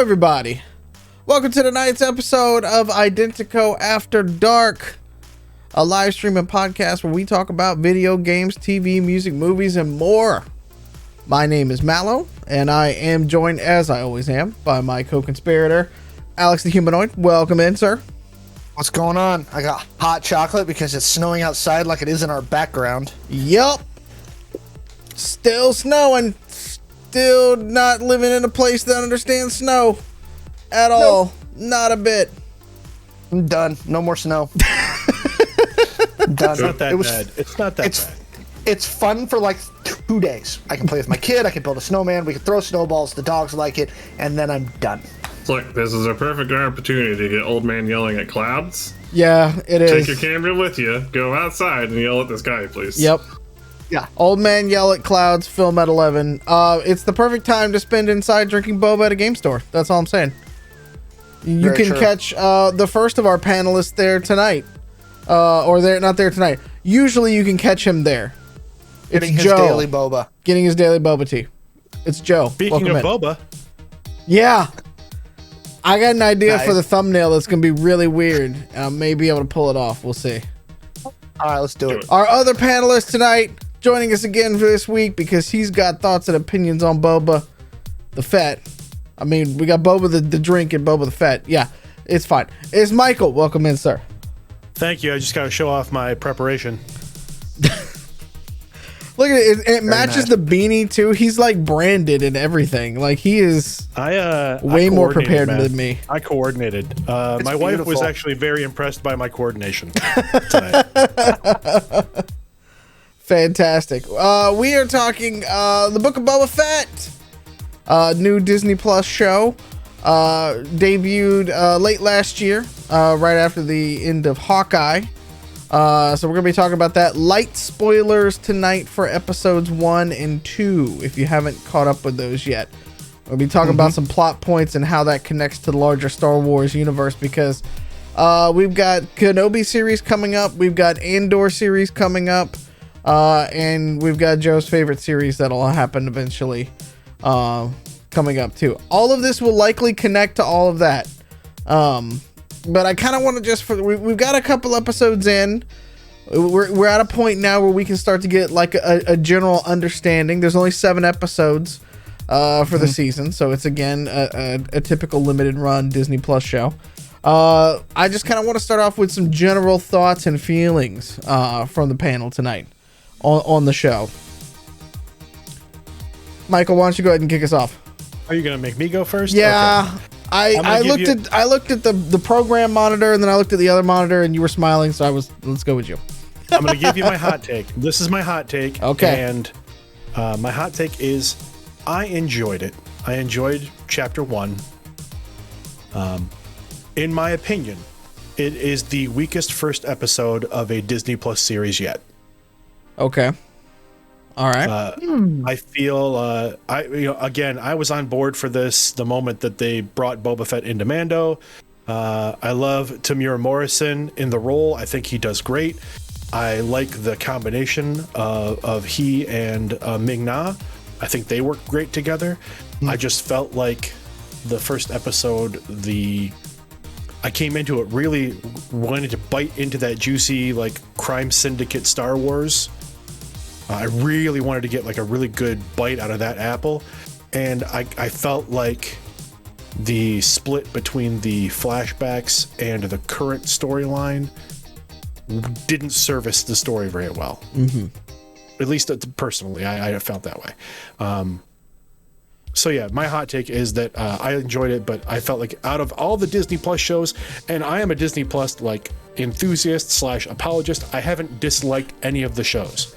everybody. Welcome to tonight's episode of Identico After Dark, a live stream and podcast where we talk about video games, TV, music, movies, and more. My name is Mallo, and I am joined, as I always am, by my co-conspirator, Alex the Humanoid. Welcome in, sir. What's going on? I got hot chocolate because it's snowing outside like it is in our background. Yup. Still snowing. Still not living in a place that understands snow at all. Not a bit. I'm done. No more snow. Done. It's not that bad. It's not that bad. It's fun for like 2 days. I can play with my kid. I can build a snowman. We can throw snowballs. The dogs like it. And then I'm done. Look, this is a perfect opportunity to get old man yelling at clouds. Yeah, it is. Take your camera with you, go outside, and yell at the sky, please. Yep. Yeah. Old man yell at clouds, film at 11. It's the perfect time to spend inside drinking boba at a game store. That's all I'm saying. You Very can true. catch the first of our panelists there tonight. Or they're not there tonight. Usually you can catch him there. It's Getting his Joe. daily boba. Getting his daily boba tea. It's Joe. Speaking Welcome of in. boba, Yeah. I got an idea Nice. for the thumbnail that's going to be really weird. I may be able to pull it off. We'll see. All right, let's do it. Our other panelist tonight, joining us again for this week because he's got thoughts and opinions on Boba the Fett. I mean, we got Boba the drink and Boba the Fett. Yeah, it's fine. It's Michael. Welcome in, sir. thank you. I just got to show off my preparation. Look at it. It matches nice. the beanie, too. He's like branded and everything. Like, he is way I more coordinated, prepared man. than me. I coordinated. My wife was beautiful. actually very impressed by my coordination tonight. Fantastic. We are talking the Book of Boba Fett, new Disney Plus show, debuted late last year, right after the end of Hawkeye. So we're gonna be talking about that. Light spoilers tonight for episodes 1 and 2 if you haven't caught up with those yet. We'll be talking about some plot points and how that connects to the larger Star Wars universe because we've got Kenobi series coming up, we've got Andor series coming up, and we've got Joe's favorite series that'll happen eventually coming up too. All of this will likely connect to all of that. But I kind of want to we've got a couple episodes in. We're at a point now where we can start to get like a general understanding. There's only 7 episodes for the season, so it's again a typical limited run Disney Plus show. I just kind of want to start off with some general thoughts and feelings from the panel tonight on the show. Michael, why don't you go ahead and kick us off? Are you going to make me go first? Yeah. Okay. I looked at the program monitor and then I looked at the other monitor and you were smiling, so let's go with you. I'm going to give you my hot take. This is my hot take. Okay. And my hot take is I enjoyed it. I enjoyed chapter 1. In my opinion, it is the weakest first episode of a Disney Plus series yet. Okay. All right. I feel I was on board for this the moment that they brought Boba Fett into Mando. I love Tamura Morrison in the role. I think he does great. I like the combination of he and Ming-Na. I think they work great together. I just felt like the first episode, I came into it really wanting to bite into that juicy like crime syndicate Star Wars. I really wanted to get like a really good bite out of that apple, and I felt like the split between the flashbacks and the current storyline didn't service the story very well. Mm-hmm. At least personally, I felt that way. So yeah, my hot take is that I enjoyed it, but I felt like out of all the Disney Plus shows, and I am a Disney Plus like enthusiast / apologist, I haven't disliked any of the shows.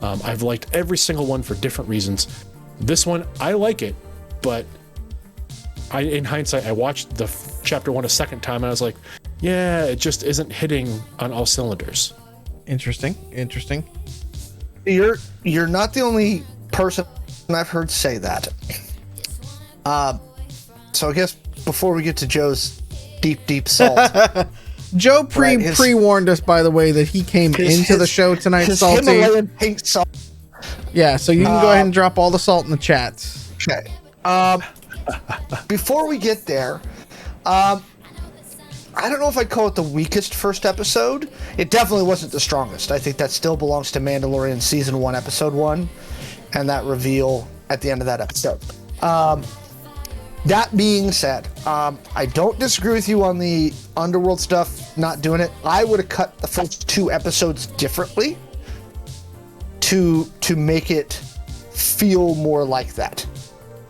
I've liked every single one for different reasons. This one, I like it, but in hindsight, I watched the chapter 1 a second time and I was like, yeah, it just isn't hitting on all cylinders. Interesting. You're not the only person I've heard say that. So I guess before we get to Joe's deep salt, Joe Right, pre-warned us, by the way, that he came into the show tonight his salty. Himalayan pink salt. Yeah, so you can go ahead and drop all the salt in the chats. Okay. before we get there, I don't know if I'd call it the weakest first episode. It definitely wasn't the strongest. I think that still belongs to Mandalorian Season 1, Episode 1, and that reveal at the end of that episode. That being said, I don't disagree with you on the Underworld stuff, not doing it. I would have cut the first 2 episodes differently to make it feel more like that.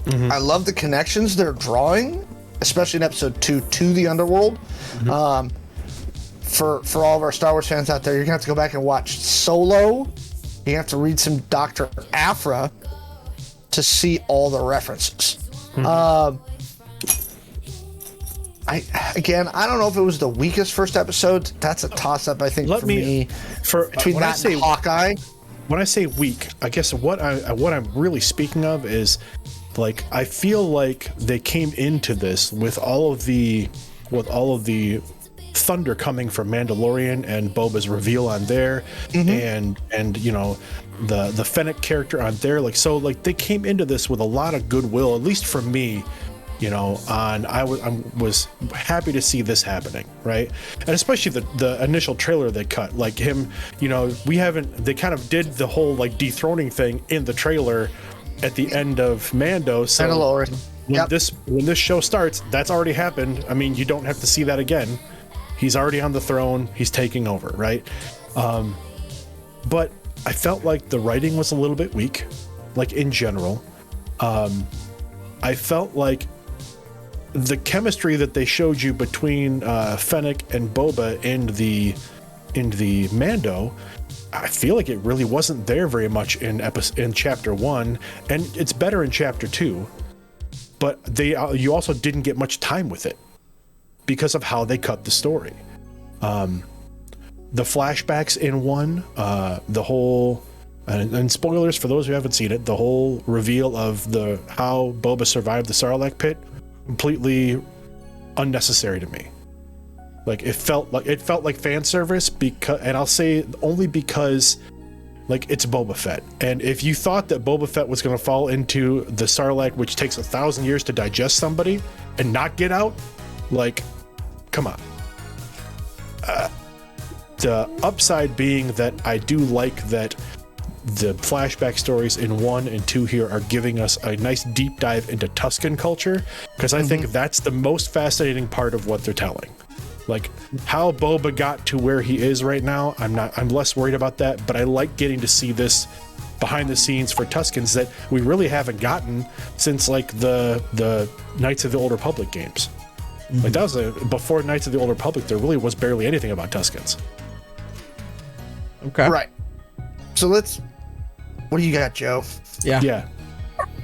Mm-hmm. I love the connections they're drawing, especially in episode 2 to the Underworld. Mm-hmm. For all of our Star Wars fans out there, you're gonna have to go back and watch Solo. You have to read some Dr. Aphra to see all the references. Mm-hmm. I don't know if it was the weakest first episode. That's a toss-up, I think, between that and Hawkeye. When I say weak, I guess what I'm really speaking of is, like, I feel like they came into this with all of the thunder coming from Mandalorian and Boba's reveal on there, mm-hmm. and you know, the Fennec character on there, like, so like they came into this with a lot of goodwill, at least for me. You know, I was happy to see this happening, right? And especially the initial trailer they cut, like him, you know, they kind of did the whole like dethroning thing in the trailer at the end of Mando. So when this show starts, that's already happened. I mean, you don't have to see that again. He's already on the throne. He's taking over, right? But I felt like the writing was a little bit weak, like in general. I felt like the chemistry that they showed you between Fennec and Boba in the Mando, I feel like it really wasn't there very much in chapter 1, and it's better in chapter 2. But you also didn't get much time with it because of how they cut the story. The flashbacks in 1, the whole and spoilers for those who haven't seen it, the whole reveal of how Boba survived the Sarlacc pit, completely unnecessary to me. Like it felt like fan service, and I'll say only because like it's Boba Fett. And if you thought that Boba Fett was going to fall into the Sarlacc, which takes 1,000 years to digest somebody and not get out, like, come on. The upside being that I do like that the flashback stories in 1 and 2 here are giving us a nice deep dive into Tusken culture, because I think that's the most fascinating part of what they're telling. Like how Boba got to where he is right now, I'm less worried about that, but I like getting to see this behind the scenes for Tuskens that we really haven't gotten since like the Knights of the Old Republic games. Like that was before Knights of the Old Republic, there really was barely anything about Tuskens. Okay. Right. So what do you got, Joe? Yeah.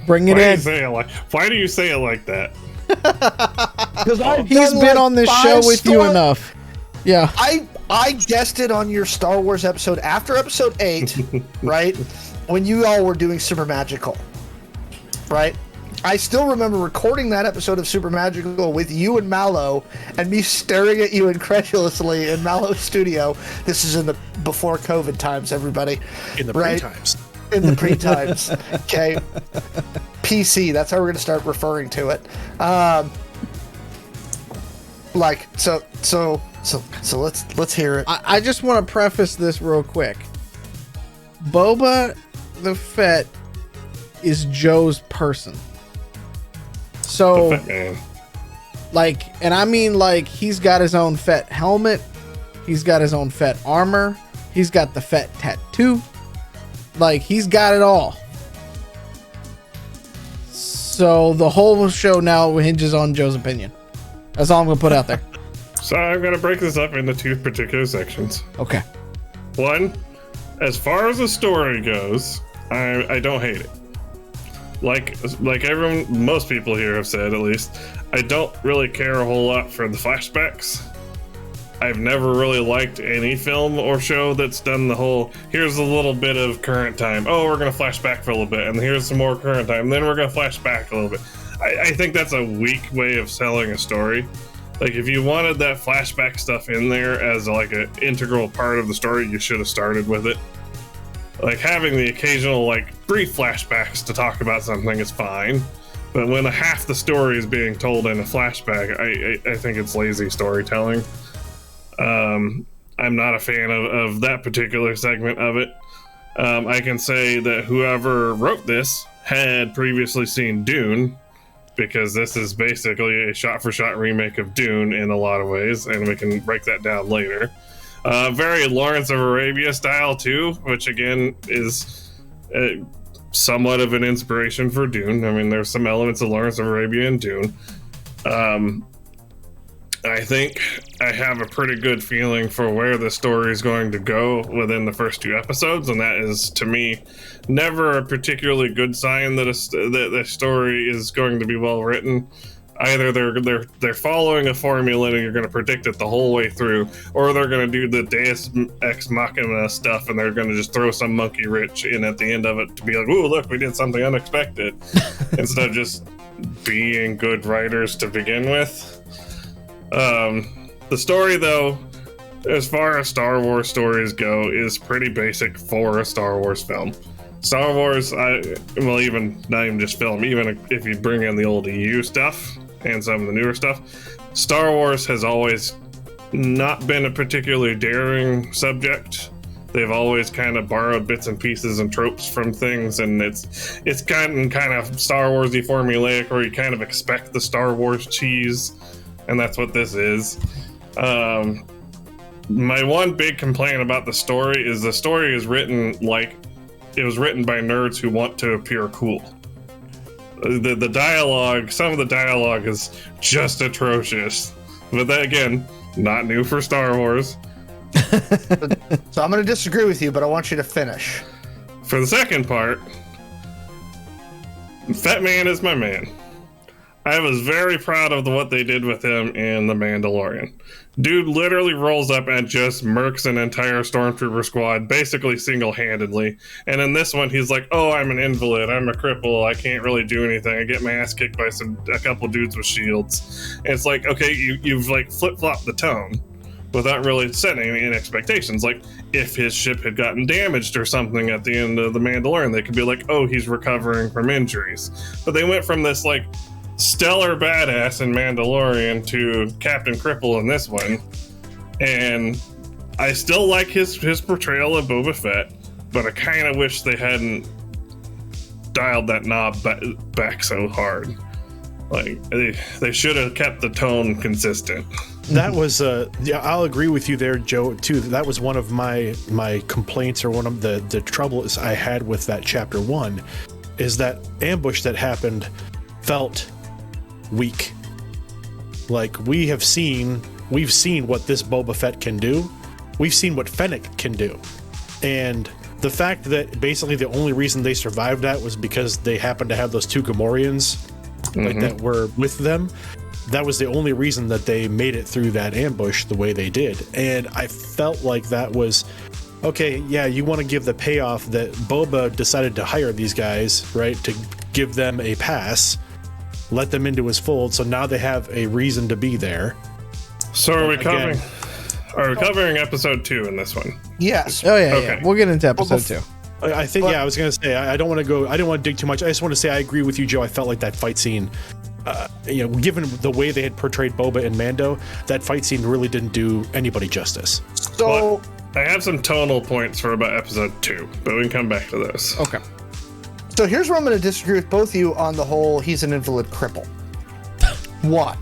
Bring it in. Why do you say it like that? Because he's been on this show with you enough. Yeah. I guessed it on your Star Wars episode after episode 8, right? When you all were doing Super Magical, right? I still remember recording that episode of Super Magical with you and Mallo, and me staring at you incredulously in Mallo's studio. This is in the before COVID times, everybody. In the pre-times. In the pre-times. Okay. PC, that's how we're going to start referring to it. So let's hear it. I just want to preface this real quick. Boba the Fett is Joe's person. So, like, and I mean, like, he's got his own Fett helmet. He's got his own Fett armor. He's got the Fett tattoo. Like, he's got it all. So the whole show now hinges on Joe's opinion. That's all I'm gonna put out there. So I'm gonna break this up into 2 particular sections. Okay. 1, as far as the story goes, I don't hate it. Like everyone, most people here have said, at least, I don't really care a whole lot for the flashbacks. I've never really liked any film or show that's done the whole, here's a little bit of current time. Oh, we're going to flash back for a little bit, and here's some more current time, and then we're going to flash back a little bit. I think that's a weak way of selling a story. Like, if you wanted that flashback stuff in there as like an integral part of the story, you should have started with it. Like, having the occasional, like, brief flashbacks to talk about something is fine, But when half the story is being told in a flashback, I think it's lazy storytelling. I'm not a fan of that particular segment of it. I can say that whoever wrote this had previously seen Dune, because this is basically a shot-for-shot remake of Dune in a lot of ways, and we can break that down later. Very Lawrence of Arabia style too, which again is somewhat of an inspiration for Dune. I mean, there's some elements of Lawrence of Arabia in Dune. I think I have a pretty good feeling for where the story is going to go within the first 2 episodes, and that is, to me, never a particularly good sign that the story is going to be well written. Either they're following a formula and you're going to predict it the whole way through, or they're going to do the Deus Ex Machina stuff and they're going to just throw some monkey wrench in at the end of it to be like, "Ooh, look, we did something unexpected," instead of just being good writers to begin with. The story, though, as far as Star Wars stories go, is pretty basic for a Star Wars film. Star Wars, even not even just film, even if you bring in the old EU stuff and some of the newer stuff, Star Wars has always not been a particularly daring subject. They've always kind of borrowed bits and pieces and tropes from things, and it's kind of Star Wars-y formulaic, where you kind of expect the Star Wars cheese, and that's what this is. My one big complaint about the story is written like it was written by nerds who want to appear cool. The dialogue, some of the dialogue is just atrocious. But that, again, not new for Star Wars. So I'm going to disagree with you, but I want you to finish. For the second part, Fett Man is my man. I was very proud of what they did with him in The Mandalorian. Dude literally rolls up and just murks an entire stormtrooper squad, basically single-handedly. And in this one, he's like, "Oh, I'm an invalid. I'm a cripple. I can't really do anything. I get my ass kicked by a couple dudes with shields." And it's like, okay, you've like flip-flopped the tone without really setting any expectations. Like, if his ship had gotten damaged or something at the end of The Mandalorian, they could be like, "Oh, he's recovering from injuries." But they went from this like stellar badass in Mandalorian to Captain Cripple in this one, and I still like his portrayal of Boba Fett, but I kind of wish they hadn't dialed that knob back so hard. Like, they should have kept the tone consistent. That was yeah, I'll agree with you there, Joe, too. That was one of my complaints, or one of the troubles I had with that chapter 1, is that ambush that happened felt weak. Like, we've seen what this Boba Fett can do. We've seen what Fennec can do. And the fact that basically the only reason they survived that was because they happened to have those 2 Gamorreans like that were with them. That was the only reason that they made it through that ambush the way they did. And I felt like that was, okay, yeah, you want to give the payoff that Boba decided to hire these guys, right, to give them a pass, let them into his fold, so now they have a reason to be there. So are we covering episode 2 in this one? Yes. Oh yeah, Okay. yeah. We'll get into episode 2. I think, I was going to say, I don't want to dig too much. I just want to say I agree with you, Joe. I felt like that fight scene, given the way they had portrayed Boba and Mando, that fight scene really didn't do anybody justice. So I have some tonal points for about episode 2, but we can come back to those. Okay. So here's where I'm going to disagree with both of you on the whole he's an invalid cripple. One,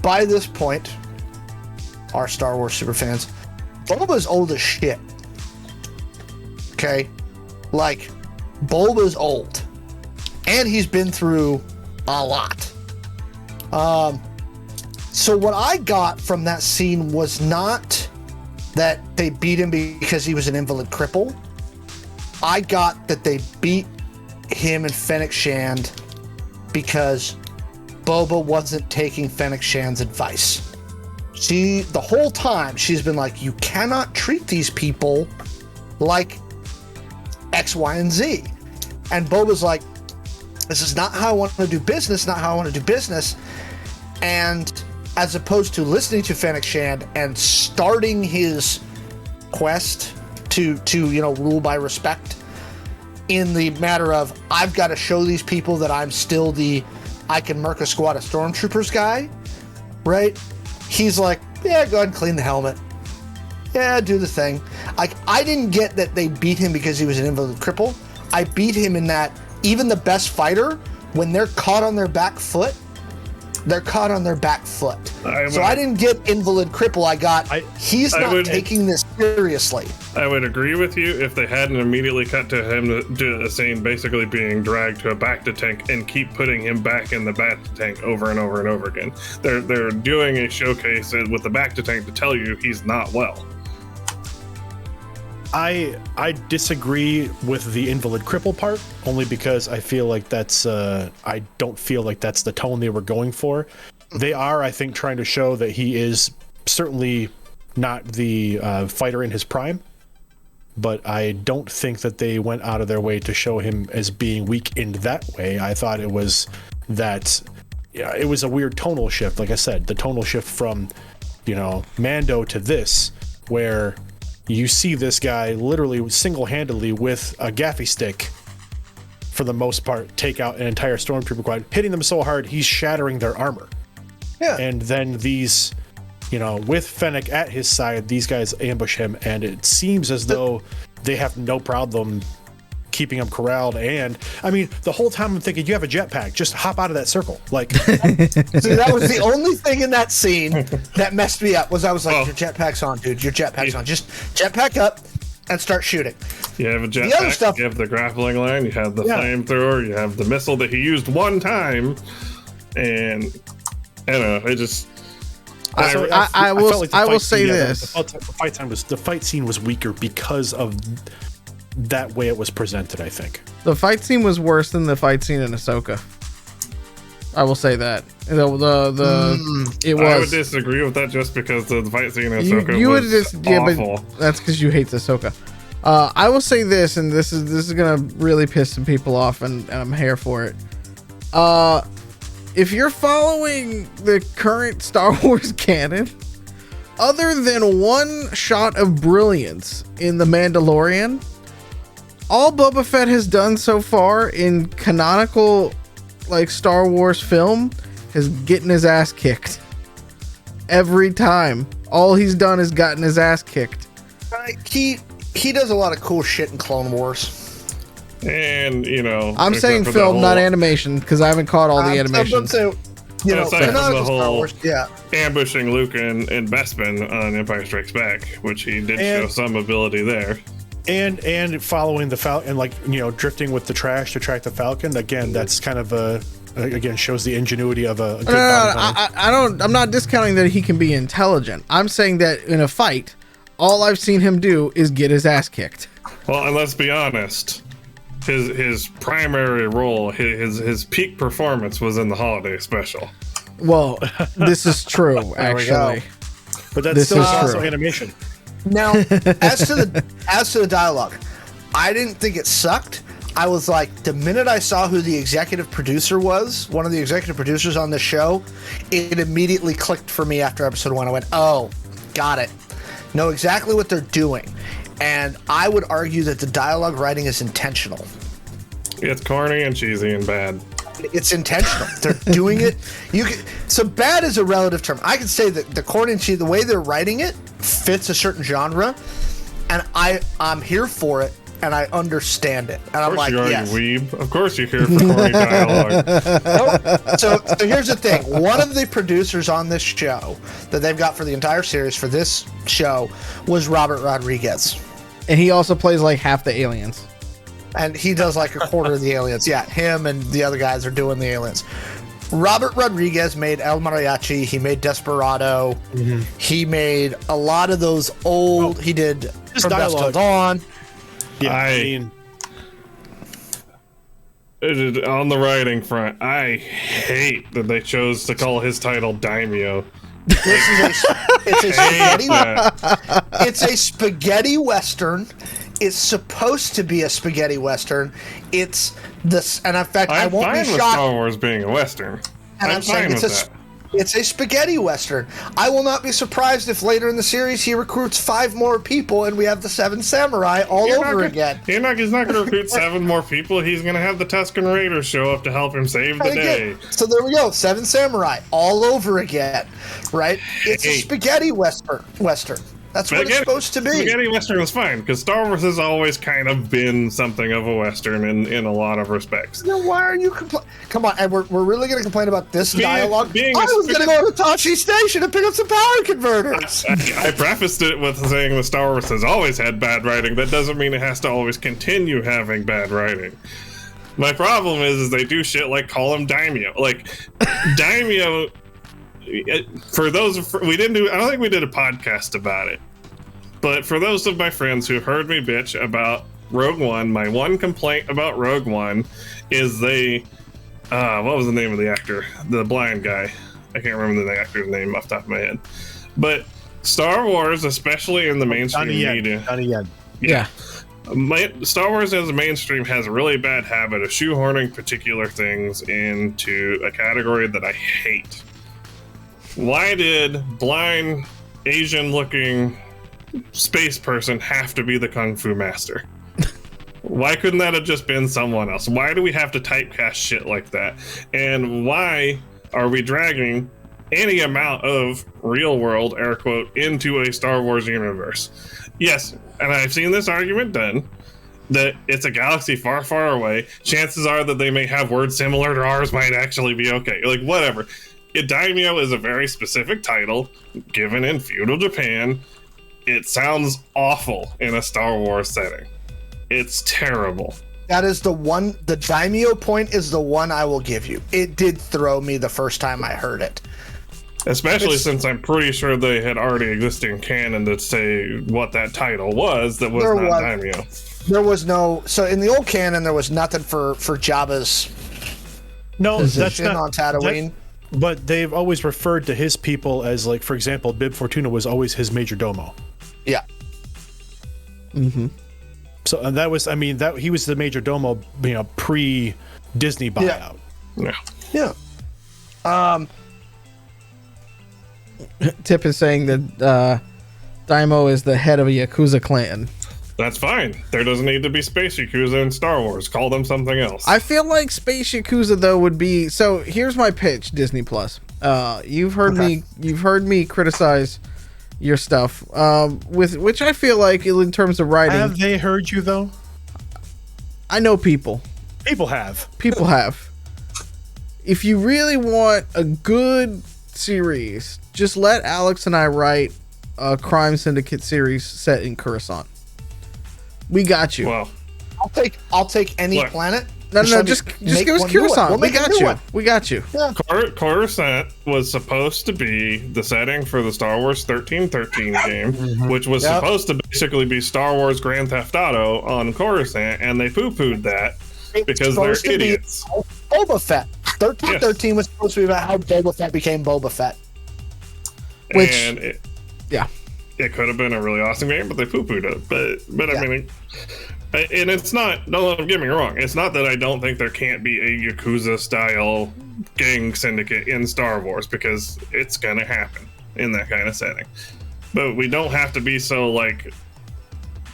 by this point, our Star Wars super fans, Boba's old as shit. Okay? Like, Boba's old. And he's been through a lot. So what I got from that scene was not that they beat him because he was an invalid cripple. I got that they beat him and Fennec Shand because Boba wasn't taking Fennec Shand's advice. The whole time, she's been like, you cannot treat these people like X, Y, and Z. And Boba's like, this is not how I want to do business, not how I want to do business. And as opposed to listening to Fennec Shand and starting his quest to rule by respect, in the matter of I've got to show these people that I'm still I can murk a squad of stormtroopers guy, right? He's like, yeah, go ahead and clean the helmet. Yeah, do the thing. Like, I didn't get that they beat him because he was an invalid cripple. I beat him in that even the best fighter, when they're caught on their back foot, they're caught on their back foot. So I didn't get invalid cripple. He's not taking this seriously. I would agree with you if they hadn't immediately cut to him to a scene basically being dragged to a Bacta tank and keep putting him back in the Bacta tank over and over and over again. They're doing a showcase with the Bacta tank to tell you he's not well. I disagree with the invalid cripple part, only because I feel like I don't feel like that's the tone they were going for. They are, I think, trying to show that he is certainly not the fighter in his prime, but I don't think that they went out of their way to show him as being weak in that way. I thought it was it was a weird tonal shift. Like I said, the tonal shift from, Mando to this, where you see this guy literally single-handedly with a gaffy stick, for the most part, take out an entire stormtrooper squad, hitting them so hard he's shattering their armor. Yeah. And then these, with Fennec at his side, these guys ambush him, and it seems as though they have no problem keeping him corralled. And I mean, the whole time I'm thinking, you have a jetpack, just hop out of that circle. Like, see, that was the only thing in that scene that messed me up. I was like, your jetpack's on, dude. Your jetpack's on. Just jetpack up and start shooting. You have a jetpack. You have the grappling line. You have the flamethrower. You have the missile that he used one time. And I don't know. It just. I will say this: the fight scene was weaker because of that way it was presented. I think the fight scene was worse than the fight scene in Ahsoka. I will say that it was. I would disagree with that just because the fight scene in Ahsoka was awful. But that's because you hate Ahsoka. I will say this, and this is gonna really piss some people off, and I'm here for it. If you're following the current Star Wars canon, other than one shot of brilliance in The Mandalorian, all Boba Fett has done so far in canonical, Star Wars film, is getting his ass kicked. Every time. All he's done is gotten his ass kicked. He does a lot of cool shit in Clone Wars. And, I'm saying film, not animation, because I haven't caught all the animations. The whole ambushing Luke and Bespin on Empire Strikes Back, which he did show some ability there. And following the Falcon, and drifting with the trash to track the Falcon. Again, that's kind of shows the ingenuity of a good bounty hunter. I'm not discounting that he can be intelligent. I'm saying that in a fight, all I've seen him do is get his ass kicked. Well, and let's be honest. His primary role, his peak performance was in the holiday special. Well, this is true, actually. But that's still also animation. Now, as to the dialogue, I didn't think it sucked. I was like, the minute I saw who the executive producer was, one of the executive producers on the show, it immediately clicked for me after episode 1. I went, oh, got it. Know exactly what they're doing. And I would argue that the dialogue writing is intentional. It's corny and cheesy and bad. It's intentional. They're doing it. So bad is a relative term. I can say that the corny and cheesy, the way they're writing it, fits a certain genre, and I'm here for it, and I understand it. And I'm like, yes. Weeb. Of course you're here for corny dialogue. Nope. So here's the thing. One of the producers on this show that they've got for the entire series for this show was Robert Rodriguez. And he also plays half the aliens. And he does a quarter of the aliens. Yeah, him and the other guys are doing the aliens. Robert Rodriguez made El Mariachi. He made Desperado. Mm-hmm. He made a lot of those old. He did From Dusk Till Dawn. Yeah, on the writing front, I hate that they chose to call his title Daimyo. It's a spaghetti western. It's supposed to be a spaghetti western. It's this, and in fact, I won't be shocked. Star Wars being a western. And I'm saying It's a spaghetti western. I will not be surprised if later in the series he recruits 5 more people and we have the 7 samurai all over again. He's not going to recruit 7 more people. He's going to have the Tusken Raiders show up to help him save the day. So there we go. 7 samurai all over again, right? It's a spaghetti western. That's what it's supposed to be. Spaghetti Western is fine, because Star Wars has always kind of been something of a Western in a lot of respects. Then why are you complaining? Come on, and we're really going to complain about this dialogue? I was going to go to Tachi Station and pick up some power converters. I prefaced it with saying that Star Wars has always had bad writing. That doesn't mean it has to always continue having bad writing. My problem is they do shit like call him Daimyo. Like, Daimyo... For those, I don't think we did a podcast about it, but for those of my friends who heard me bitch about Rogue One, my one complaint about Rogue One is what was the name of the actor? The blind guy. I can't remember the actor's name off the top of my head. But Star Wars, especially in the mainstream media. Yeah. Star Wars as a mainstream has a really bad habit of shoehorning particular things into a category that I hate. Why did blind Asian-looking space person have to be the Kung Fu master? Why couldn't that have just been someone else? Why do we have to typecast shit like that? And why are we dragging any amount of real world, air quote, into a Star Wars universe? Yes, and I've seen this argument done, that it's a galaxy far, far away. Chances are that they may have words similar to ours might actually be okay. Like, whatever. Daimyo is a very specific title given in feudal Japan. It sounds awful in a Star Wars setting. It's terrible. That is the Daimyo point is the one I will give you. It did throw me the first time I heard it. Especially since I'm pretty sure they had already existing canon that say what that title was that was not Daimyo. There was no... So in the old canon, there was nothing for Jabba's position on Tatooine. But they've always referred to his people as, like, for example, Bib Fortuna was always his major domo. Yeah. Mm-hmm. So and that was, I mean, that he was the major domo, pre Disney buyout. Yeah. Tip is saying that Daimyo is the head of a Yakuza clan. That's fine. There doesn't need to be Space Yakuza in Star Wars. Call them something else. I feel like Space Yakuza though would be so. Here's my pitch, Disney Plus. You've heard me criticize your stuff, with which I feel like in terms of writing. Have they heard you though? I know people. People have. If you really want a good series, just let Alex and I write a crime syndicate series set in Coruscant. We got you. Well, I'll take any planet. No, just give us Coruscant. We got you. Yeah. Coruscant was supposed to be the setting for the Star Wars 1313 game, which was supposed to basically be Star Wars Grand Theft Auto on Coruscant, and they poo-pooed that because they're idiots. Boba Fett. 1313 was supposed to be about how Boba Fett became Boba Fett. It could have been a really awesome game, but they poo-pooed it. But I mean, and it's not, don't get me wrong, it's not that I don't think there can't be a Yakuza-style gang syndicate in Star Wars, because it's going to happen in that kind of setting. But we don't have to be so, like,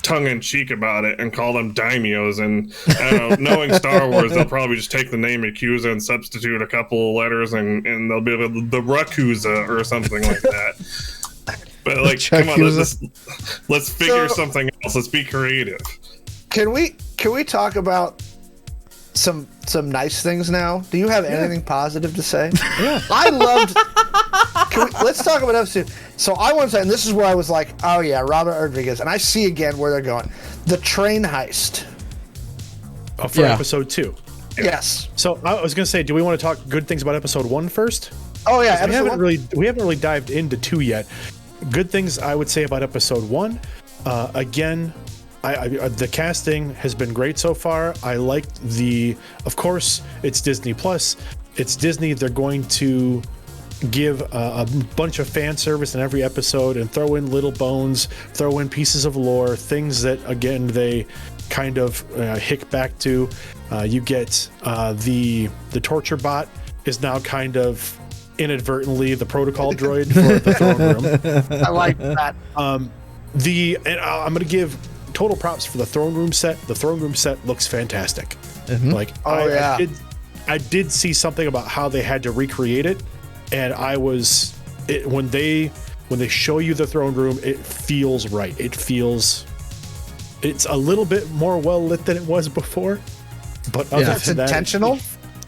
tongue-in-cheek about it and call them daimyos. And I don't know, knowing Star Wars, they'll probably just take the name Yakuza and substitute a couple letters, and they'll be the Rakuza or something like that. But like, come on, let's figure something else. Let's be creative. Can we talk about some nice things now? Do you have anything positive to say? Yeah. I loved. Let's talk about episode. So I want to say, and this is where I was like, oh yeah, Robert Rodriguez, and I see again where they're going. The train heist. For episode 2. Yes. So I was gonna say, do we want to talk good things about episode 1 first? Oh yeah, we haven't really dived into 2 yet. Good things I would say about episode 1. Again, the casting has been great so far. I liked of course, it's Disney Plus. It's Disney. They're going to give a bunch of fan service in every episode and throw in little bones, throw in pieces of lore, things that, again, they kind of hick back to. You get the torture bot is now kind of inadvertently the protocol droid for the throne room. I like that. I'm going to give total props for the throne room set. The throne room set looks fantastic. Like, I did see something about how they had to recreate it, and when they show you the throne room, it feels right. It's a little bit more well lit than it was before, but other that's than that, intentional.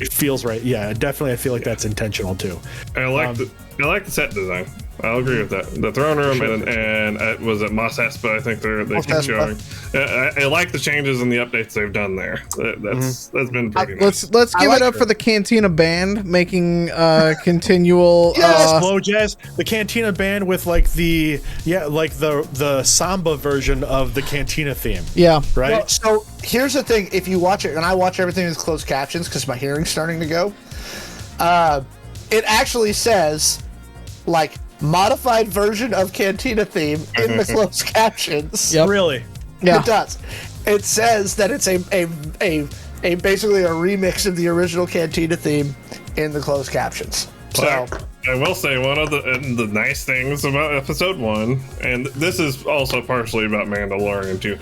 It feels right. Yeah, definitely. I feel like that's intentional too. I like the set design. I'll agree with that. The throne room and was it Mos Espa? I think they keep showing. I like the changes and the updates they've done there. That's been pretty nice. Let's give it up for the Cantina band making continual slow jazz. The Cantina band with like the samba version of the Cantina theme. Yeah. Right. Well, so here's the thing: if you watch it, and I watch everything with closed captions because my hearing's starting to go, it actually says like modified version of Cantina theme in the closed captions. Yep. Really? Yeah. It does. It says that it's a basically a remix of the original Cantina theme in the closed captions. So I will say one of the nice things about episode 1, and this is also partially about Mandalorian too.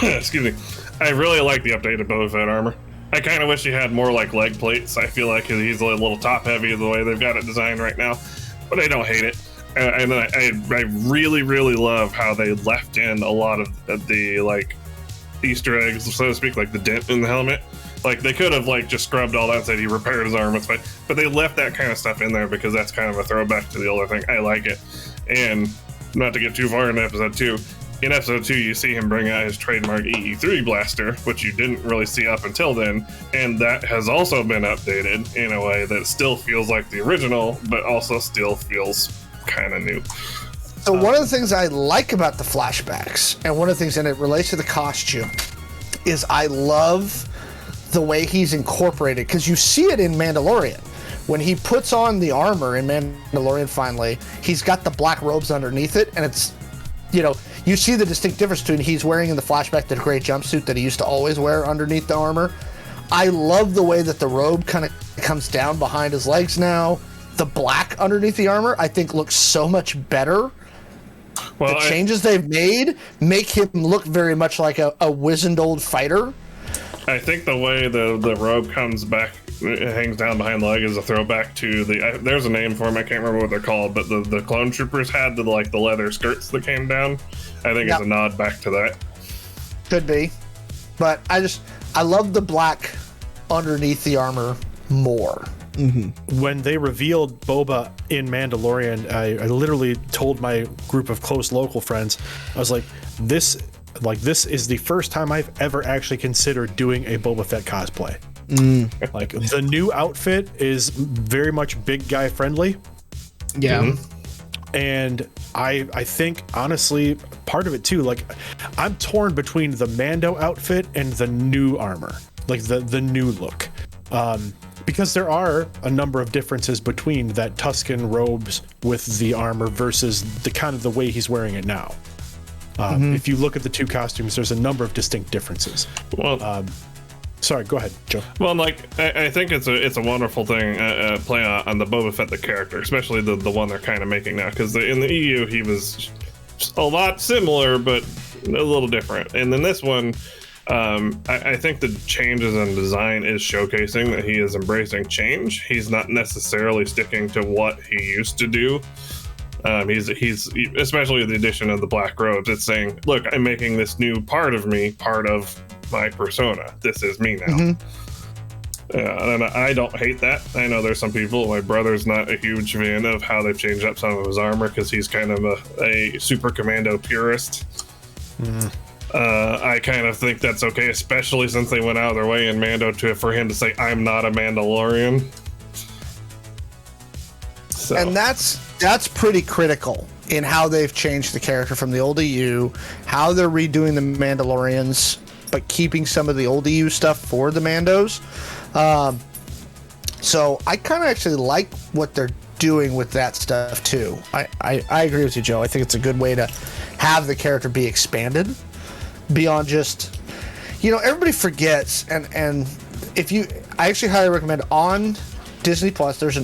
Excuse me. I really like the updated Boba Fett armor. I kind of wish he had more like leg plates. I feel like he's a little top heavy the way they've got it designed right now, but I don't hate it. And I really, really love how they left in a lot of the like Easter eggs, so to speak, like the dent in the helmet. Like they could have like just scrubbed all that and said he repaired his arm, it's fine. But they left that kind of stuff in there because that's kind of a throwback to the older thing. I like it. And not to get too far into episode 2, in episode 2 you see him bring out his trademark EE3 blaster, which you didn't really see up until then, and that has also been updated in a way that still feels like the original, but also still feels kind of new. So one of the things I like about the flashbacks, and one of the things, and it relates to the costume, is I love the way he's incorporated, because you see it in Mandalorian. When he puts on the armor in Mandalorian finally, he's got the black robes underneath it, and it's, you see the distinct difference between he's wearing in the flashback the gray jumpsuit that he used to always wear underneath the armor. I love the way that the robe kind of comes down behind his legs now. The black underneath the armor, I think, looks so much better. Well, the changes they've made make him look very much like a wizened old fighter. I think the way the robe comes back, it hangs down behind the leg, is a throwback to there's a name for them, I can't remember what they're called, but the clone troopers had the leather skirts that came down. I think it's a nod back to that. Could be. But I love the black underneath the armor more. Mm-hmm. When they revealed Boba in Mandalorian, I literally told my group of close local friends, I was like, this is the first time I've ever actually considered doing a Boba Fett cosplay. Like the new outfit is very much big guy friendly. Yeah. Mm-hmm. And I think honestly part of it too, like I'm torn between the Mando outfit and the new armor, like the new look. Because there are a number of differences between that Tusken robes with the armor versus the kind of the way he's wearing it now. If you look at the two costumes, there's a number of distinct differences. Well, sorry, go ahead, Joe. Well, like I think it's a wonderful thing play on the Boba Fett the character, especially the one they're kind of making now. Because in the EU he was a lot similar, but a little different. And then this one, I think the changes in design is showcasing that he is embracing change. He's not necessarily sticking to what he used to do. He's especially the addition of the black robes. It's saying, look, I'm making this new part of me, part of my persona. This is me now. Mm-hmm. And I don't hate that. I know there's some people, my brother's not a huge fan of how they've changed up some of his armor because he's kind of a super commando purist. I kind of think that's okay, especially since they went out of their way in Mando for him to say, I'm not a Mandalorian. So. And that's pretty critical in how they've changed the character from the old EU, how they're redoing the Mandalorians, but keeping some of the old EU stuff for the Mandos. So I kind of actually like what they're doing with that stuff too. I agree with you, Joe. I think it's a good way to have the character be expanded beyond just, everybody forgets, and I actually highly recommend on Disney Plus, there's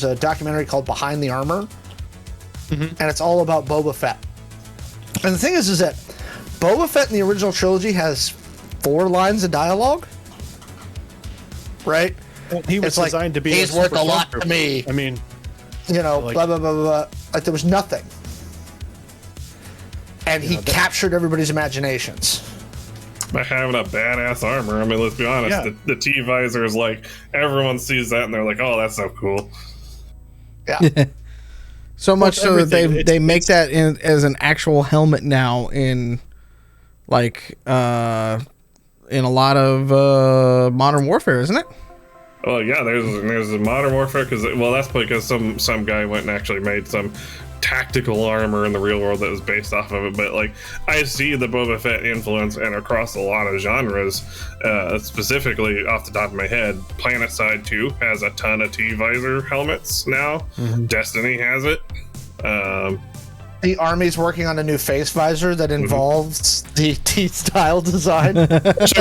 a documentary called Behind the Armor, and it's all about Boba Fett. And the thing is that Boba Fett in the original trilogy has 4 lines of dialogue, right? Well, he was It's designed to be. he's worth a lot to me. I mean, You know, like, blah blah blah blah blah. Like there was nothing, and he captured everybody's imaginations. By having a badass armor. I mean, let's be honest. Yeah. The T visor is like everyone sees that and they're like, "Oh, that's so cool." Yeah. So much so that everything. they make that as an actual helmet now in like in a lot of Modern Warfare, isn't it? Oh yeah, there's a Modern Warfare that's because some guy went and actually made some tactical armor in the real world that was based off of it. But like, I see the Boba Fett influence and across a lot of genres. Specifically, off the top of my head, PlanetSide 2 has a ton of T-visor helmets now. Destiny has it. The Army's working on a new face visor that involves the T-style design. I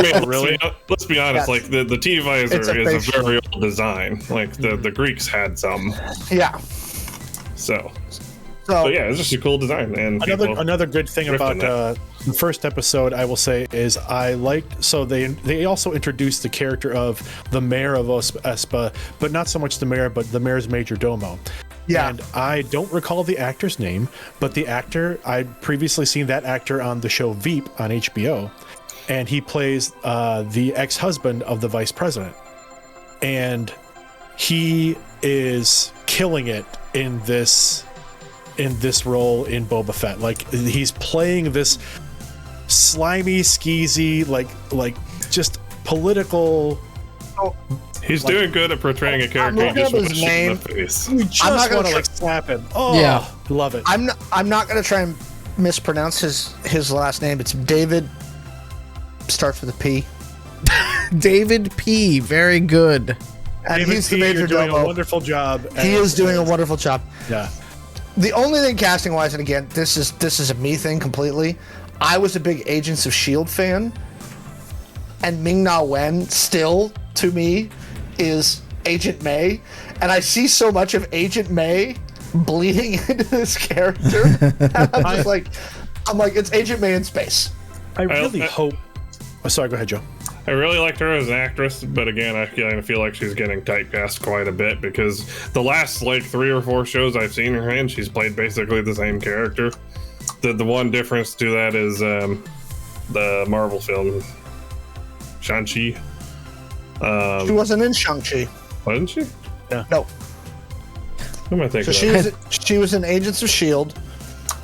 mean, really? Let's be honest. Yeah. Like the T visor It's a is face a very old design. Like the Greeks had some. Yeah. So So yeah, it's just a cool design. And another good thing ripped about on the first episode, I will say, is I liked. So they also introduced the character of the mayor of Espa, but not so much the mayor, but the mayor's major domo. Yeah. And I don't recall the actor's name, but the actor, I'd previously seen that actor on the show Veep on HBO, and he plays the ex-husband of the vice president. And he is killing it in this role in Boba Fett. Like, he's playing this slimy, skeezy, like just political... he's doing good at portraying a character you looking just up want to his shoot in name. the face. You just I'm not gonna want to try- like slap him. Oh, Yeah. Love it. I'm not gonna try and mispronounce his last name. It's David. Starts with a P. David P. Very good. And David he's P, the major you're doing a domo. wonderful job. He is doing a wonderful job. Yeah. The only thing casting wise, and again, this is a me thing completely. I was a big Agents of S.H.I.E.L.D. fan, and Ming-Na Wen still, to me, is Agent May, and I see so much of Agent May bleeding into this character. And I'm like, it's Agent May in space. I really hope. Oh, sorry, go ahead, Joe. I really liked her as an actress, but again, I kind of feel like she's getting typecast quite a bit because the last like 3 or 4 shows I've seen her in, she's played basically the same character. The one difference to that is the Marvel film Shang-Chi. She wasn't in Shang-Chi. Wasn't she? No. Who am I thinking So of? she was in Agents of S.H.I.E.L.D.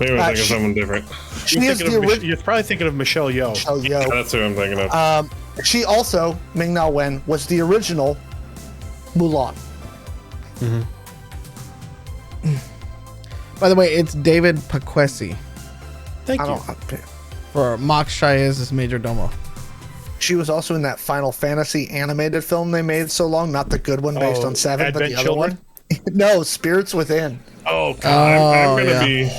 Maybe I'm thinking of someone different. She is the original. You're probably thinking of Michelle Yeoh. Oh, yo. That's who I'm thinking of. She also, Ming-Na Wen, was the original Mulan. By the way, it's David Paquesi Thank I you. don't. for Mox Shaez' major domo. She was also in that Final Fantasy animated film they made so long, not the good one based on 7, but Advent the other Children? one. No, Spirits Within. Oh God, I'm yeah.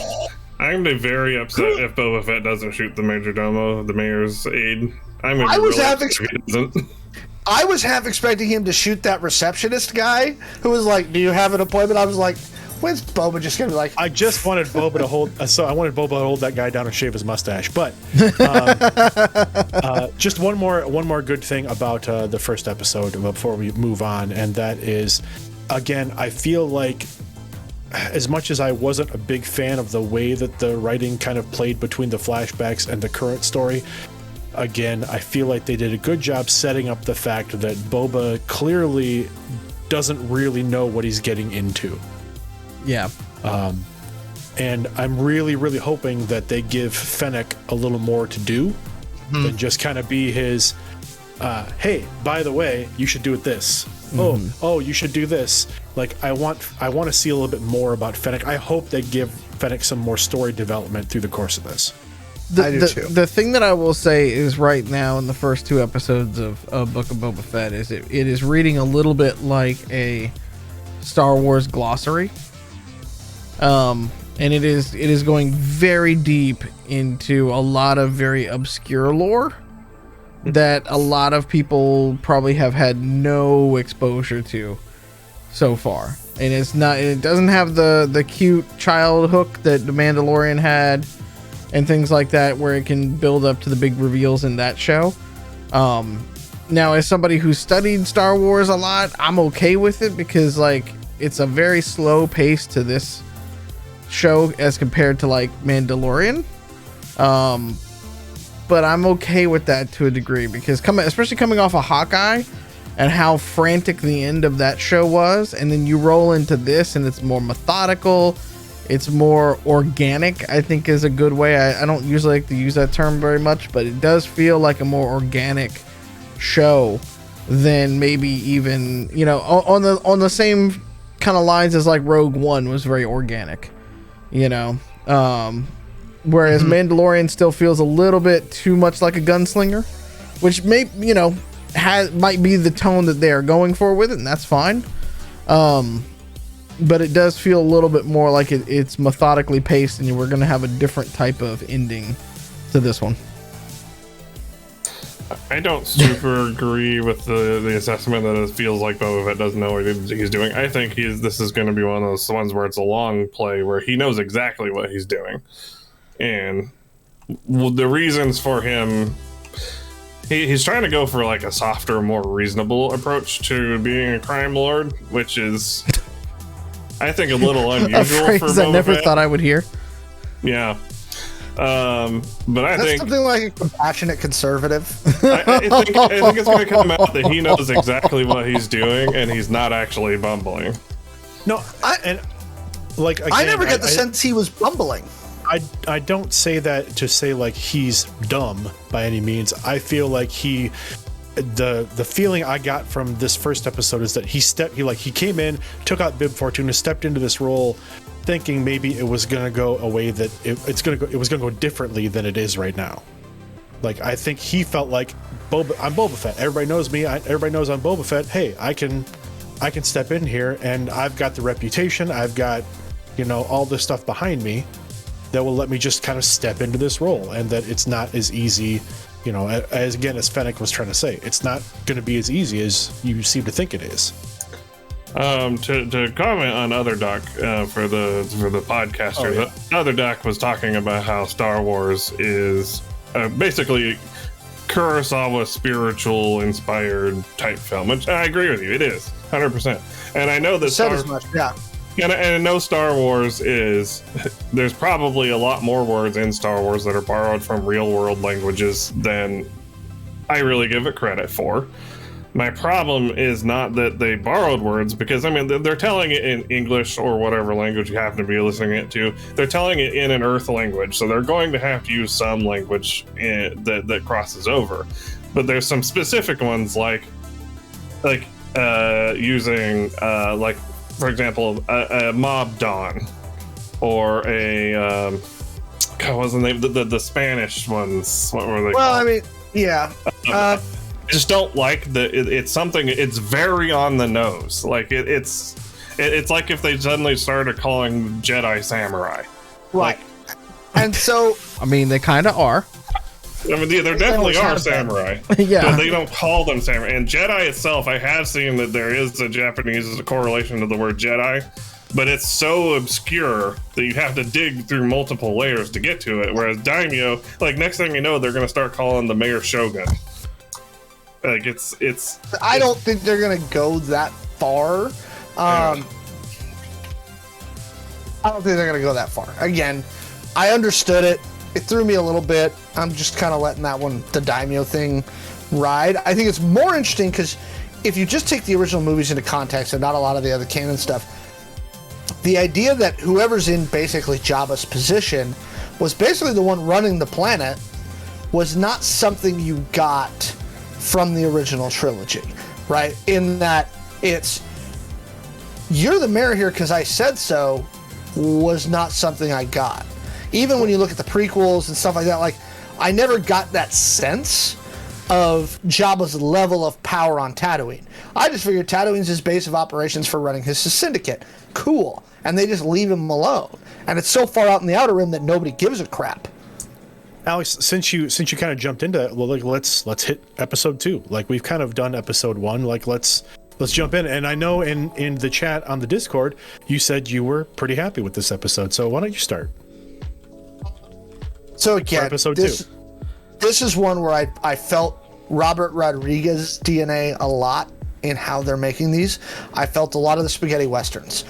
gonna be very upset if Boba Fett doesn't shoot the major domo, the mayor's aide. I'm gonna I be was really having- upset if he doesn't. I was half expecting him to shoot that receptionist guy who was like, "Do you have an appointment?" I was like, "When's Boba just gonna be like?" I just wanted Boba to hold. So I wanted Boba to hold that guy down and shave his mustache. But just one more good thing about the first episode before we move on, and that is, again, I feel like, as much as I wasn't a big fan of the way that the writing kind of played between the flashbacks and the current story, again, I feel like they did a good job setting up the fact that Boba clearly doesn't really know what he's getting into. Yeah. And I'm really, really hoping that they give Fennec a little more to do than just kind of be his, hey, by the way, you should do it this. Oh, you should do this. Like, I want to see a little bit more about Fennec. I hope they give Fennec some more story development through the course of this. I do too. The thing that I will say is right now in the first 2 episodes of Book of Boba Fett is it is reading a little bit like a Star Wars glossary. And it is going very deep into a lot of very obscure lore that a lot of people probably have had no exposure to. so far, and it doesn't have the cute child hook that the Mandalorian had and things like that, where it can build up to the big reveals in that show. Now, as somebody who studied Star Wars a lot, I'm okay with it, because like it's a very slow pace to this show as compared to like Mandalorian. But I'm okay with that to a degree, because especially coming off of Hawkeye and how frantic the end of that show was, and then you roll into this and it's more methodical, it's more organic, I think is a good way. I don't usually like to use that term very much, but it does feel like a more organic show than maybe even, you know, on the same kind of lines as like Rogue One was very organic, you know. Whereas Mandalorian still feels a little bit too much like a gunslinger, which may, you know, might be the tone that they are going for with it, and that's fine. But it does feel a little bit more like it's methodically paced, and we're going to have a different type of ending to this one. I don't super agree with the assessment that it feels like Boba Fett doesn't know what he's doing. I think this is going to be one of those ones where it's a long play where he knows exactly what he's doing. And the reasons for him, he's trying to go for like a softer, more reasonable approach to being a crime lord, which is, I think, a little unusual. A phrase for I Boba never Fett. thought I would hear. Yeah. But I That's think something like a compassionate conservative. I think it's going to come out that he knows exactly what he's doing and he's not actually bumbling. No, again, I never get the sense he was bumbling. I don't say that to say like he's dumb by any means. I feel like the feeling I got from this first episode is that he came in, took out Bib Fortuna, stepped into this role thinking maybe it was gonna go a way that it was gonna go differently than it is right now. Like, I think he felt like I'm Boba Fett. Everybody knows me. Everybody knows I'm Boba Fett. Hey, I can step in here, and I've got the reputation. I've got, you know, all this stuff behind me that will let me just kind of step into this role, and that it's not as easy, you know, as Fennec was trying to say, it's not going to be as easy as you seem to think it is. To comment on Other Doc for the podcaster, Other Doc was talking about how Star Wars is basically Kurosawa spiritual inspired type film, which I agree with you, it is 100%. And I know that Said as much, yeah. And I know Star Wars is, there's probably a lot more words in Star Wars that are borrowed from real world languages than I really give it credit for. My problem is not that they borrowed words, because I mean they're telling it in English or whatever language you happen to be listening it to. They're telling it in an Earth language, so they're going to have to use some language that crosses over. But there's some specific ones like using like, for example, a Mob Dawn, or a what was the name? The Spanish ones. What were they? Well, called? I mean, yeah. I just don't like it's something. It's very on the nose. Like it's like if they suddenly started calling Jedi samurai. Right. And so, I mean, they kind of are. I mean, there definitely are samurai. Yeah. But they don't call them samurai. And Jedi itself, I have seen that there is a Japanese correlation to the word Jedi, but it's so obscure that you have to dig through multiple layers to get to it. Whereas Daimyo, like, next thing you know, they're going to start calling the mayor Shogun. Like, it's. I don't think they're going to go that far. I don't think they're going to go that far. Again, I understood it. It threw me a little bit. I'm just kind of letting that one, the Daimyo thing, ride. I think it's more interesting because if you just take the original movies into context and not a lot of the other canon stuff, the idea that whoever's in basically Jabba's position was basically the one running the planet was not something you got from the original trilogy, right? In that it's, you're the mayor here because I said so, was not something I got. Even when you look at the prequels and stuff like that, like, I never got that sense of Jabba's level of power on Tatooine. I just figured Tatooine's his base of operations for running his syndicate. Cool. And they just leave him alone. And it's so far out in the Outer Rim that nobody gives a crap. Alex, since you kind of jumped into that, well, like, let's hit episode 2. Like, we've kind of done episode 1. Like, let's let's jump in. And I know in the chat on the Discord, you said you were pretty happy with this episode. So why don't you start? So again, episode this is one where I felt Robert Rodriguez's DNA a lot in how they're making these. I felt a lot of the spaghetti westerns.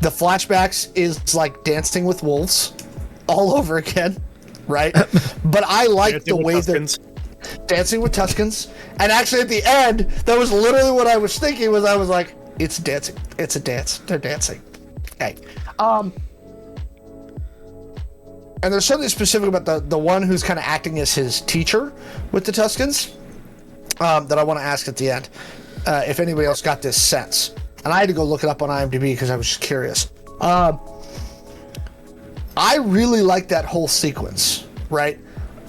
The flashbacks is like Dancing with Wolves all over again, right? But I like the way they're Dancing with Tuscans. And actually at the end, that was literally what I was thinking. I was like, it's dancing. It's a dance. They're dancing. Okay. And there's something specific about the one who's kind of acting as his teacher with the Tuscans that I want to ask at the end. If anybody else got this sense. And I had to go look it up on IMDb because I was just curious. I really like that whole sequence, right?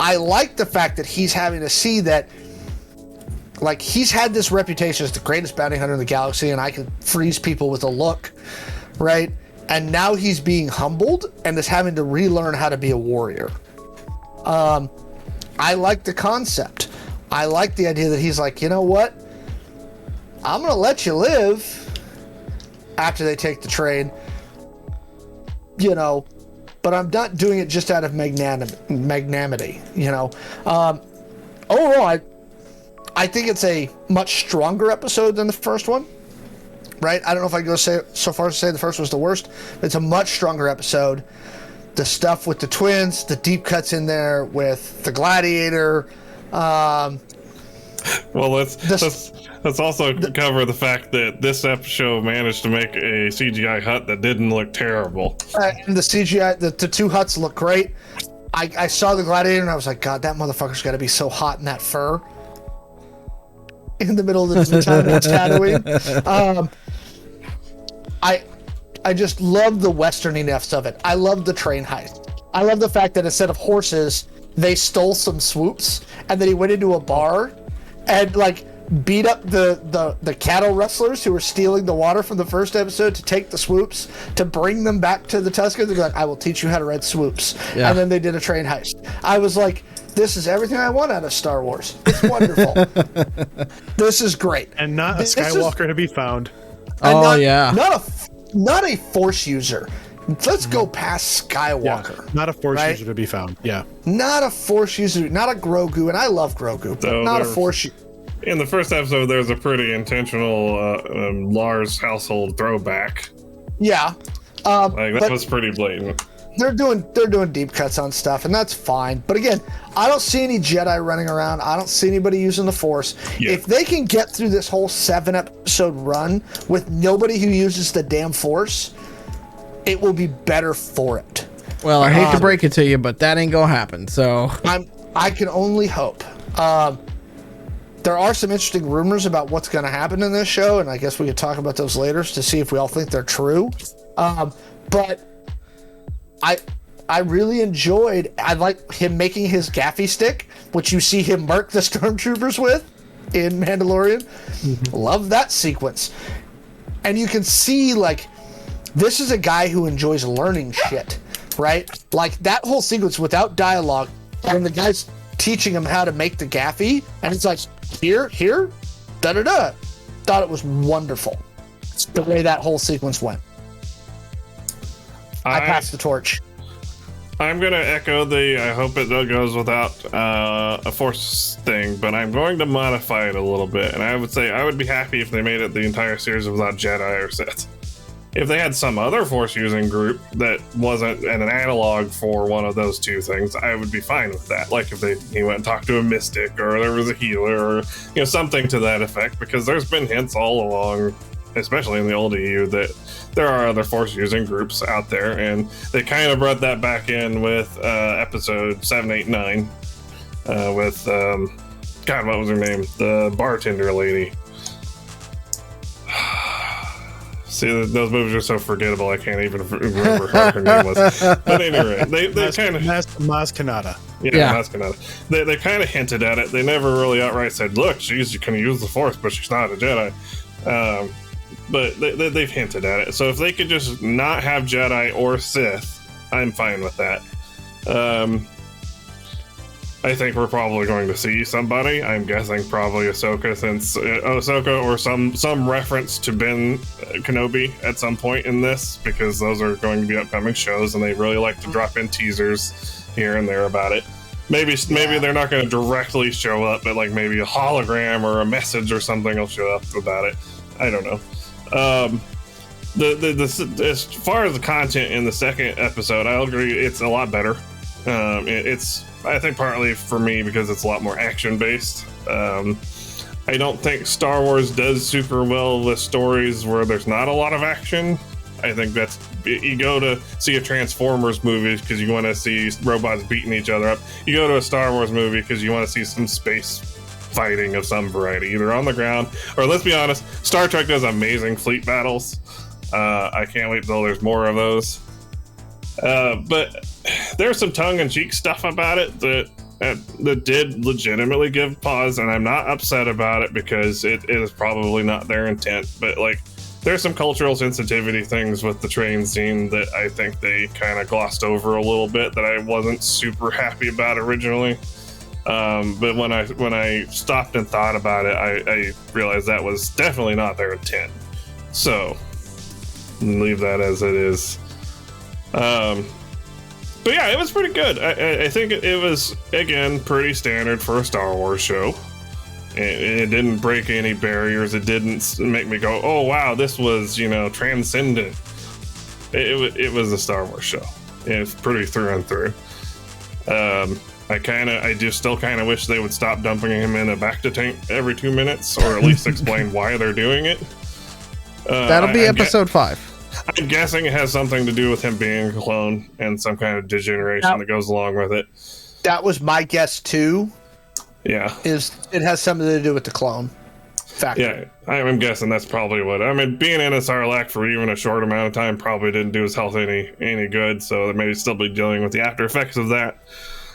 I like the fact that he's having to see that, like, he's had this reputation as the greatest bounty hunter in the galaxy, and I can freeze people with a look, right? And now he's being humbled and is having to relearn how to be a warrior. I like the concept. I like the idea that he's like, you know what? I'm going to let you live after they take the train, you know, but I'm not doing it just out of magnanimity, you know. Overall, I think it's a much stronger episode than the first one. Right? I don't know if I go so far as to say the first was the worst, but it's a much stronger episode. The stuff with the twins, the deep cuts in there with the gladiator. Well, let's also cover the fact that this episode managed to make a CGI hut that didn't look terrible. And the CGI, the two huts look great. I saw the gladiator and I was like, God, that motherfucker's got to be so hot in that fur. In the middle of the time that's Tatooine. I just love the westerniness of it. I love the train heist. I love the fact that instead of horses, they stole some swoops, and then he went into a bar and like beat up the cattle rustlers who were stealing the water from the first episode to take the swoops to bring them back to the Tuscans. They're like, I will teach you how to ride swoops. Yeah. And then they did a train heist. I was like, this is everything I want out of Star Wars. It's wonderful. This is great. And not a Skywalker to be found. Not a Force user. Let's go past Skywalker. Yeah, not a Force user to be found. Yeah. Not a Force user. Not a Grogu. And I love Grogu. But not a Force user. In the first episode, there's a pretty intentional Lars household throwback. Yeah. That was pretty blatant. They're doing deep cuts on stuff, and that's fine. But again, I don't see any Jedi running around. I don't see anybody using the Force. Yeah. If they can get through this whole 7-episode run with nobody who uses the damn Force, it will be better for it. Well, I hate to break it to you, but that ain't gonna happen. So I can only hope. There are some interesting rumors about what's going to happen in this show, and I guess we could talk about those later to see if we all think they're true. But I really enjoyed. I like him making his gaffy stick, which you see him mark the stormtroopers with in Mandalorian. Mm-hmm. Love that sequence, and you can see like this is a guy who enjoys learning shit, right? Like that whole sequence without dialogue, and the guy's teaching him how to make the gaffy, and it's like here, da da da. Thought it was wonderful the way that whole sequence went. I passed the torch. I'm going to echo I hope it goes without a Force thing, but I'm going to modify it a little bit. And I would say I would be happy if they made it the entire series without Jedi or Sith. If they had some other Force-using group that wasn't an analog for one of those two things, I would be fine with that. Like if he went and talked to a mystic, or there was a healer, or something to that effect, because there's been hints all along, especially in the old EU, that there are other Force-using groups out there, and they kind of brought that back in with episode 7, 8, 9, with, God, what was her name? The bartender lady. See, those movies are so forgettable, I can't even remember what her name was. But anyway, they kind of... Maz Kanata. Yeah. Maz Kanata. They kind of hinted at it. They never really outright said, look, she can use the Force, but she's not a Jedi. But they've hinted at it. So if they could just not have Jedi or Sith, I'm fine with that. I think we're probably going to see somebody. I'm guessing probably Ahsoka, since Ahsoka or some reference to Ben Kenobi at some point in this, because those are going to be upcoming shows, and they really like to drop in teasers here and there about it. Maybe they're not going to directly show up, but like maybe a hologram or a message or something will show up about it. I don't know. As far as the content in the second episode, I'll agree it's a lot better. It's, I think, partly for me because it's a lot more action based. I don't think Star Wars does super well with stories where there's not a lot of action. I think that's, you go to see a Transformers movie because you want to see robots beating each other up. You go to a Star Wars movie because you want to see some space fighting of some variety, either on the ground or, let's be honest, Star Trek does amazing fleet battles. I can't wait till there's more of those. But there's some tongue-in-cheek stuff about it that did legitimately give pause, and I'm not upset about it because it is probably not their intent. But like, there's some cultural sensitivity things with the train scene that I think they kind of glossed over a little bit that I wasn't super happy about originally. But when I stopped and thought about it, I realized that was definitely not their intent. So leave that as it is. But yeah, it was pretty good. I think it was, again, pretty standard for a Star Wars show. It didn't break any barriers. It didn't make me go, oh wow, this was, transcendent. It was a Star Wars show. It's pretty through and through. I do still kind of wish they would stop dumping him in a bacta tank every 2 minutes, or at least explain why they're doing it. That'll be episode 5. I'm guessing it has something to do with him being a clone and some kind of degeneration that goes along with it. That was my guess too. Yeah. It has something to do with the clone factor. Yeah, I'm guessing that's probably what. I mean, being in a Sarlacc for even a short amount of time probably didn't do his health any good, so they may still be dealing with the after effects of that.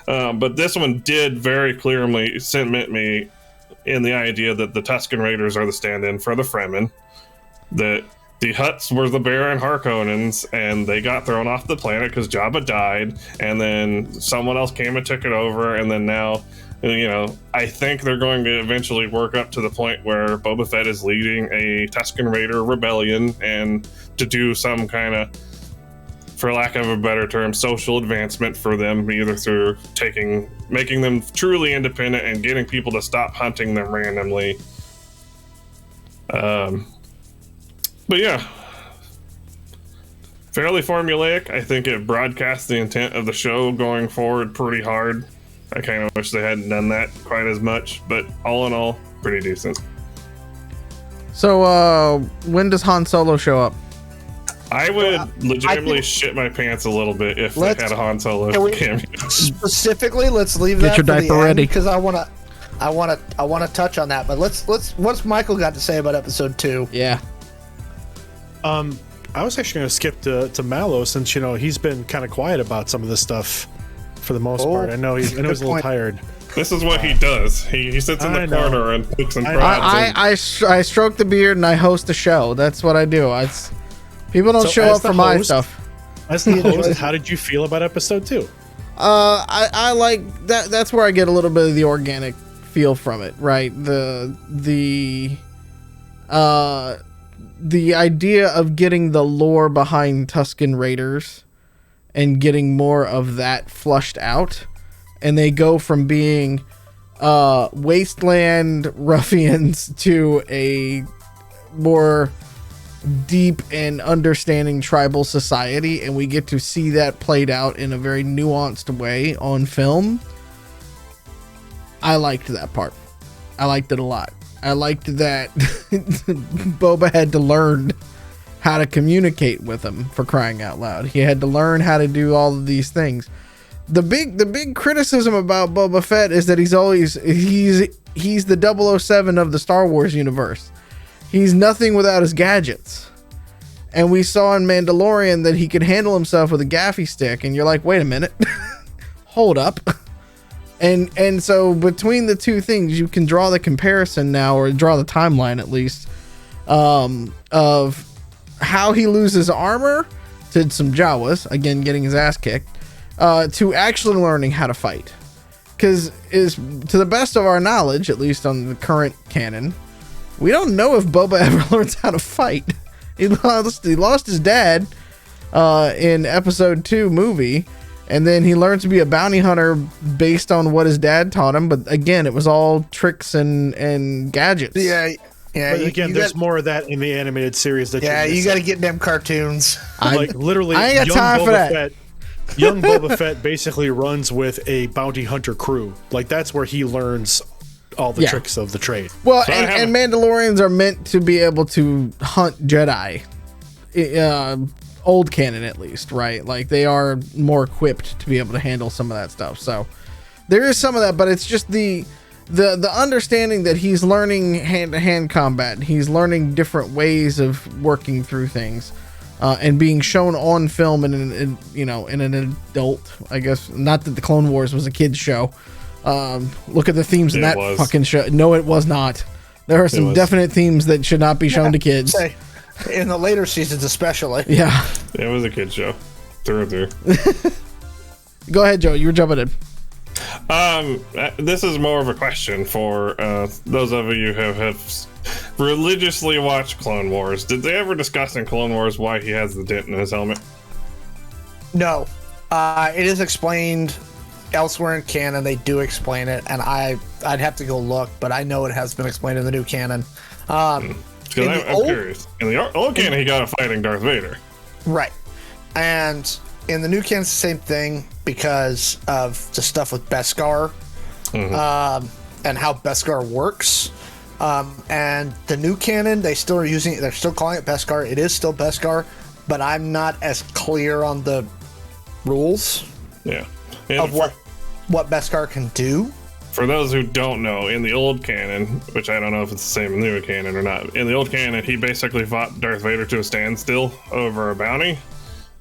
But this one did very clearly cement me in the idea that the Tusken Raiders are the stand-in for the Fremen. That the Hutts were the Baron Harkonnens, and they got thrown off the planet because Jabba died, and then someone else came and took it over, and then now, I think they're going to eventually work up to the point where Boba Fett is leading a Tusken Raider rebellion, and to do some kind of, for lack of a better term, social advancement for them, either through making them truly independent and getting people to stop hunting them randomly. But yeah, fairly formulaic. I think it broadcasts the intent of the show going forward pretty hard. I kind of wish they hadn't done that quite as much, but all in all, pretty decent. So, when does Han Solo show up? I would legitimately shit my pants a little bit if they had a Han Solo cameo. Specifically, let's leave that your for diaper the end, ready, because I want to touch on that. But let's what's Michael got to say about episode 2? Yeah. I was actually going to skip to Mallo, since he's been kind of quiet about some of this stuff for the most part. I know he's a little tired. This is what he does. He sits in the corner and pokes and prods. I stroke the beard and I host a show. That's what I do. People don't show up for my stuff. As the host, how did you feel about episode 2? I like that. That's where I get a little bit of the organic feel from it, right? The idea of getting the lore behind Tusken Raiders and getting more of that flushed out, and they go from being wasteland ruffians to a more deep and understanding tribal society, and we get to see that played out in a very nuanced way on film. I liked that part. I liked it a lot. I liked that Boba had to learn how to communicate with him, for crying out loud. He had to learn how to do all of these things. The big criticism about Boba Fett is that he's the 007 of the Star Wars universe. He's nothing without his gadgets. And we saw in Mandalorian that he could handle himself with a gaffy stick, and you're like, wait a minute. Hold up. And so between the two things, you can draw the comparison now, or draw the timeline at least, of how he loses armor to some Jawas, again getting his ass kicked, to actually learning how to fight. because is to the best of our knowledge, at least on the current canon, we don't know if Boba ever learns how to fight. He lost his dad in episode 2 movie, and then he learned to be a bounty hunter based on what his dad taught him. But again, it was all tricks and gadgets. Yeah. But again, there's more of that in the animated series. That you got to get them cartoons. Like literally, I ain't got time for that. Young Boba Fett basically runs with a bounty hunter crew. Like that's where he learns all the tricks of the trade. Well, so and Mandalorians are meant to be able to hunt Jedi. Old canon, at least, right? Like they are more equipped to be able to handle some of that stuff. So there is some of that, but it's just the understanding that he's learning hand-to-hand combat. He's learning different ways of working through things. And being shown on film in an adult, I guess. Not that the Clone Wars was a kids show. Look at the themes in that fucking show. No, it was not. There are some definite themes that should not be shown to kids. In the later seasons, especially. Yeah. It was a kids show, through and through. Go ahead, Joe. You were jumping in. This is more of a question for those of you who have religiously watched Clone Wars. Did they ever discuss in Clone Wars why he has the dent in his helmet? No. It is explained elsewhere in canon. They do explain it, and I'd have to go look, but I know it has been explained in the new canon. I'm curious. In the old canon, he got a fighting Darth Vader. Right. And in the new canon, it's the same thing because of the stuff with Beskar and how Beskar works. And the new canon, they still are using it. They're still calling it Beskar. It is still Beskar, but I'm not as clear on the rules of what Beskar can do. For those who don't know, in the old canon, which I don't know if it's the same in the new canon or not, in the old canon, he basically fought Darth Vader to a standstill over a bounty.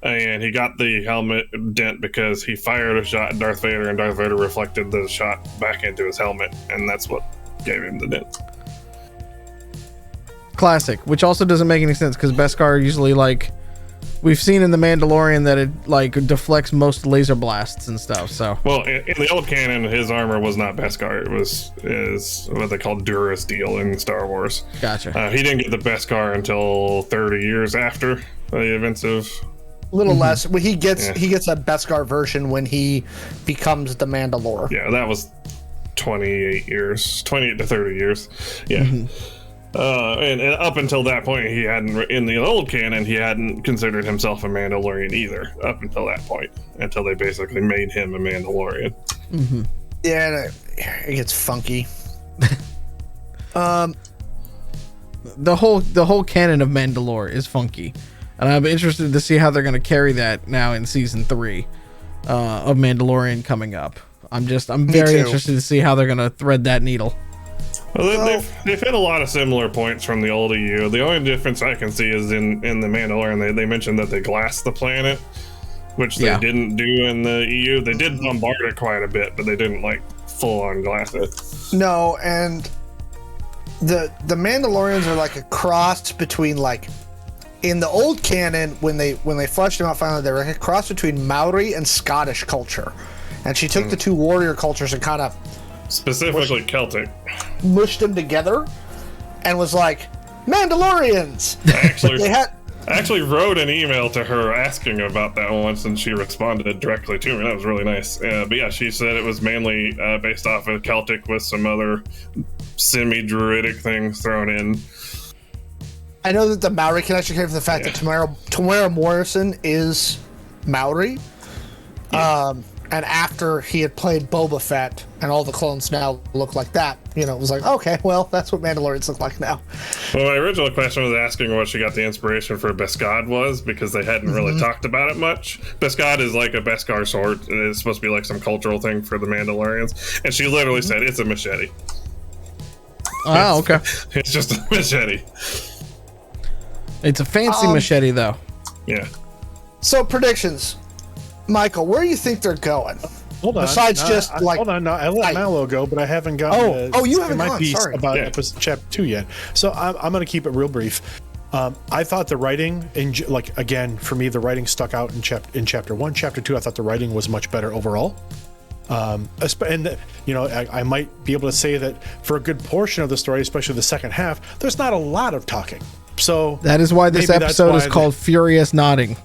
And he got the helmet dent because he fired a shot at Darth Vader, and Darth Vader reflected the shot back into his helmet, and that's what gave him the dent. Classic, which also doesn't make any sense because Beskar usually, like, we've seen in the Mandalorian that it like deflects most laser blasts and stuff. So well, in the old canon, his armor was not Beskar. It is what they call Durasteel in Star Wars. Gotcha. He didn't get the Beskar until 30 years after the events of. A little less. Well, he gets a Beskar version when he becomes the Mandalore. Yeah, that was 28 to 30 years. Yeah. And up until that point, he hadn't, in the old canon, he hadn't considered himself a Mandalorian either. Up until that point, until they basically made him a Mandalorian. Yeah, it gets funky. The whole canon of Mandalore is funky, and I'm interested to see how they're going to carry that now in season 3 of Mandalorian coming up. I'm very interested to see how they're going to thread that needle. Well, they've hit a lot of similar points from the old EU. The only difference I can see is in the Mandalorian, they mentioned that they glassed the planet, which they didn't do in the EU. They did bombard it quite a bit, but they didn't like full on glass it. No, and the Mandalorians are like a cross between, like, in the old canon when they fleshed them out finally, they were like a cross between Maori and Scottish culture, and she took the two warrior cultures and kind of specifically Celtic mushed them together and was like, Mandalorians. I actually wrote an email to her asking about that once, and she responded directly to me. That was really nice. But yeah, she said it was mainly based off of Celtic with some other semi-druidic things thrown in. I know that the Maori connection came from the fact that Tamara Morrison is Maori. And after he had played Boba Fett and all the clones now look like that, it was like, okay, well, that's what Mandalorians look like now. Well, my original question was asking what she got the inspiration for Beskar was, because they hadn't really talked about it much. Beskar is like a Beskar sword. It's supposed to be like some cultural thing for the Mandalorians. And she literally said, it's a machete. Oh, okay. It's just a machete. It's a fancy machete, though. Yeah. So, predictions. Michael, where do you think they're going? Hold on. Besides hold on. No, I let Mallo go, but I haven't gotten you haven't my gone. piece Sorry. about episode chapter 2 yet. So I'm going to keep it real brief. I thought the writing, again, for me, the writing stuck out in chapter 1. Chapter 2, I thought the writing was much better overall. And you know, I might be able to say that for a good portion of the story, especially the second half, there's not a lot of talking. So that is why this episode is called Furious Nodding.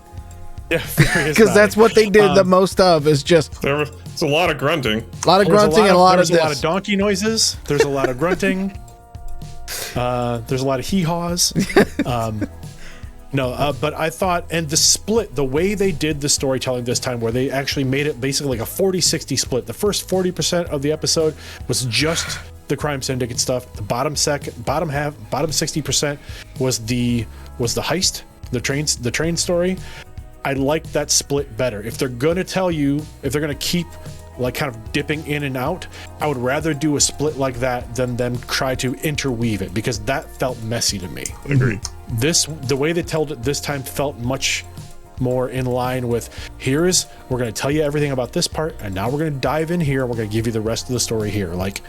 Yeah, because that's what they did the most of, is just it's a lot of grunting. A lot of grunting and a lot of this. There's a lot of donkey noises. There's a lot of grunting. There's a lot of hee-haws. But I thought, and the split, the way they did the storytelling this time, where they actually made it basically like a 40-60 split. The first 40% of the episode was just the crime syndicate stuff. The bottom 60% was the heist, the train story. I like that split better. If they're going to tell you, if they're going to keep like kind of dipping in and out, I would rather do a split like that than them try to interweave it, because that felt messy to me. Agreed. The way they told it this time felt much more in line with, we're going to tell you everything about this part, and now we're going to dive in here, and we're going to give you the rest of the story here. Like,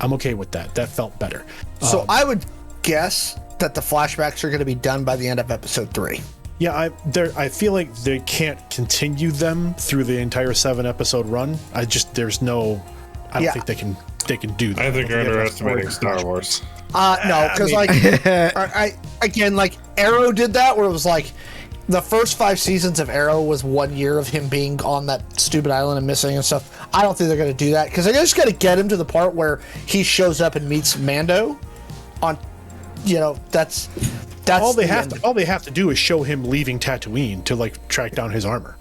I'm okay with that. That felt better. So I would guess that the flashbacks are going to be done by the end of episode 3. Yeah, I feel like they can't continue them through the entire 7-episode run. I don't think they can do that. I think you're underestimating Star Wars. No, because like Arrow did that, where it was like the first 5 seasons of Arrow was 1 year of him being on that stupid island and missing and stuff. I don't think they're going to do that, because they just got to get him to the part where he shows up and meets Mando. That's all they have to do is show him leaving Tatooine to like track down his armor.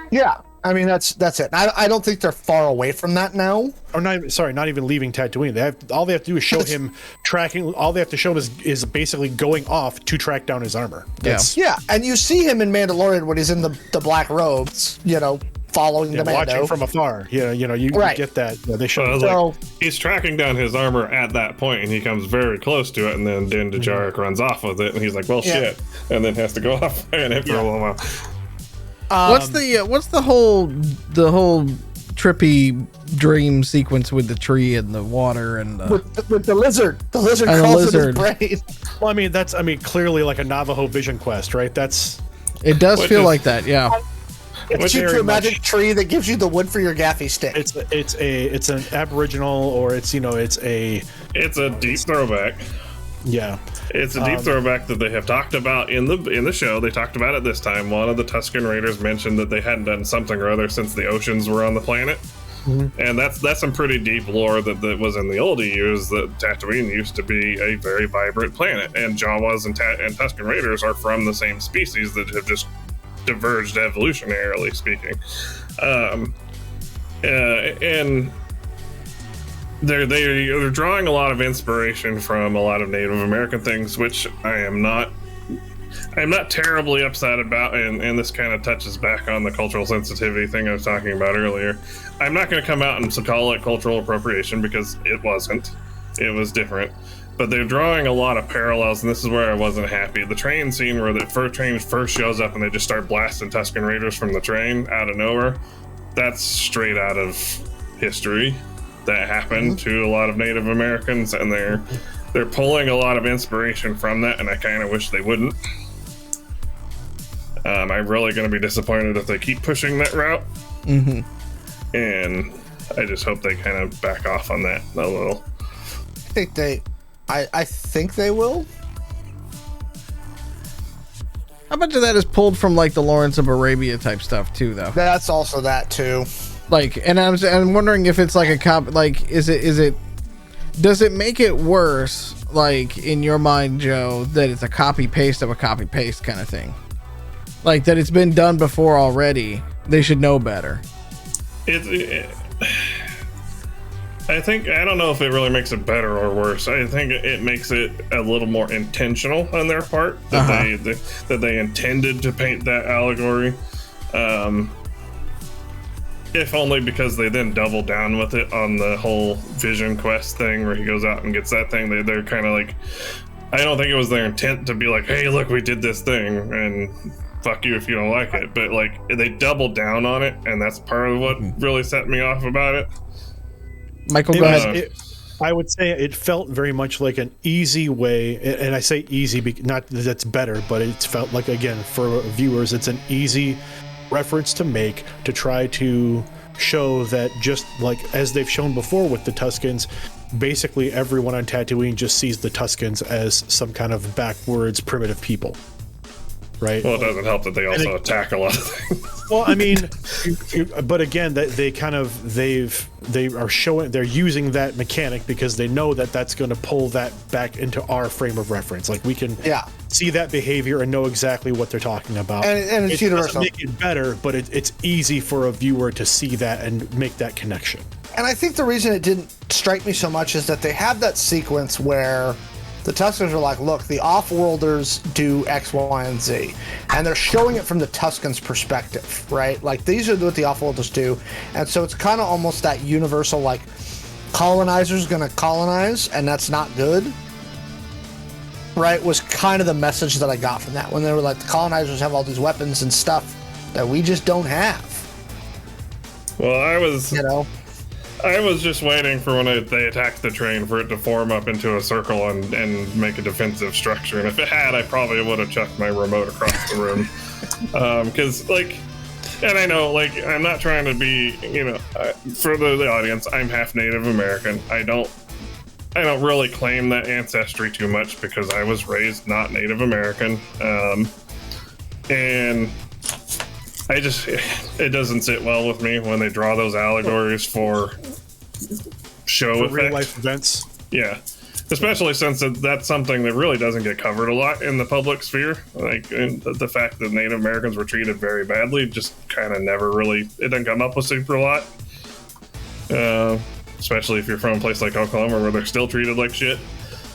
Yeah, I mean that's it. I don't think they're far away from that now. Or not even leaving Tatooine. All they have to do is show him tracking. All they have to show him is basically going off to track down his armor. Yeah, and you see him in Mandalorian when he's in the black robes, following the Mando. Watching from afar. You get that. They show. So he's tracking down his armor at that point, and he comes very close to it, and then Din Djarin runs off with it, and he's like, "Well, shit," and then has to go off and hit for a little while. What's the whole trippy dream sequence with the tree and the water and with the lizard? The lizard crawls in his brain. Well, I mean that's clearly like a Navajo vision quest, right? It does feel like that, yeah. It shoots you a magic tree that gives you the wood for your gaffy stick. It's an Aboriginal, or it's a deep throwback. Yeah, it's a deep throwback that they have talked about in the show. They talked about it this time. One of the Tusken Raiders mentioned that they hadn't done something or other since the oceans were on the planet. Mm-hmm. And that's some pretty deep lore that was in the older years, that Tatooine used to be a very vibrant planet, and Jawas and Tusken Raiders are from the same species that have just diverged evolutionarily speaking, and they're drawing a lot of inspiration from a lot of Native American things, which I am not terribly upset about, and this kind of touches back on the cultural sensitivity thing I was talking about earlier. I'm not going to come out and call it cultural appropriation, because it wasn't. It was different. But they're drawing a lot of parallels, and this is where I wasn't happy. The train scene where the train first shows up and they just start blasting Tusken Raiders from the train out of nowhere, that's straight out of history. That happened to a lot of Native Americans, and they're pulling a lot of inspiration from that, and I kind of wish they wouldn't. I'm really going to be disappointed if they keep pushing that route. Mm-hmm. And I just hope they kind of back off on that a little. I think they will. How much of that is pulled from like the Lawrence of Arabia type stuff too, though? That's also that too. Like, and I'm wondering if it's like a does it make it worse, like in your mind, Joe, that it's a copy paste of a copy paste kind of thing? Like that it's been done before already. They should know better. I don't know if it really makes it better or worse. I think it makes it a little more intentional on their part that they intended to paint that allegory. If only because they then double down with it on the whole Vision Quest thing where he goes out and gets that thing. They're kind of like, I don't think it was their intent to be like, hey, look, we did this thing and fuck you if you don't like it. But like they doubled down on it, and that's part of what really set me off about it. Michael, go ahead. I would say it felt very much like an easy way, and I say easy, not that it's better, but it's felt like, again, for viewers, it's an easy reference to make to try to show that, just like as they've shown before with the Tuskens, basically everyone on Tatooine just sees the Tuskens as some kind of backwards primitive people, right? Well, it doesn't help that they also attack a lot of things. Well, I mean, but again, that they're using that mechanic because they know that that's going to pull that back into our frame of reference. Like, we can see that behavior and know exactly what they're talking about. And it's universal. Make it better, but it's easy for a viewer to see that and make that connection. And I think the reason it didn't strike me so much is that they have that sequence where the Tuskens are like, look, the Off-Worlders do X, Y, and Z. And they're showing it from the Tuskens' perspective, right? Like, these are what the Off-Worlders do. And so it's kind of almost that universal, like, colonizers gonna colonize, and that's not good, right? Was kind of the message that I got from that. When they were like, the colonizers have all these weapons and stuff that we just don't have. Well, I was... You know? I was just waiting for when they attacked the train for it to form up into a circle and make a defensive structure. And if it had, I probably would have chucked my remote across the room. Because, like, and I know, like, I'm not trying to be, for the audience, I'm half Native American. I don't really claim that ancestry too much because I was raised not Native American. And it doesn't sit well with me when they draw those allegories for show effect. Real life events. Yeah. Especially since that's something that really doesn't get covered a lot in the public sphere. Like, the fact that Native Americans were treated very badly just kind of never really, it didn't come up with super a lot. Especially if you're from a place like Oklahoma where they're still treated like shit.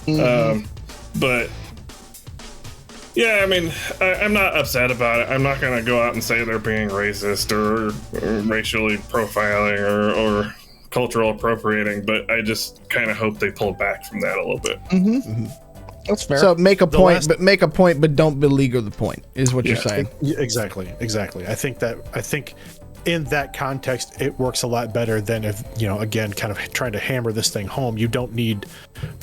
But yeah, I mean, I'm not upset about it. I'm not going to go out and say they're being racist or racially profiling or cultural appropriating, but I just kind of hope they pull back from that a little bit. That's fair. So make a point, but don't beleaguer the point, is what you're saying. Exactly. I think in that context, it works a lot better than if, again, kind of trying to hammer this thing home. They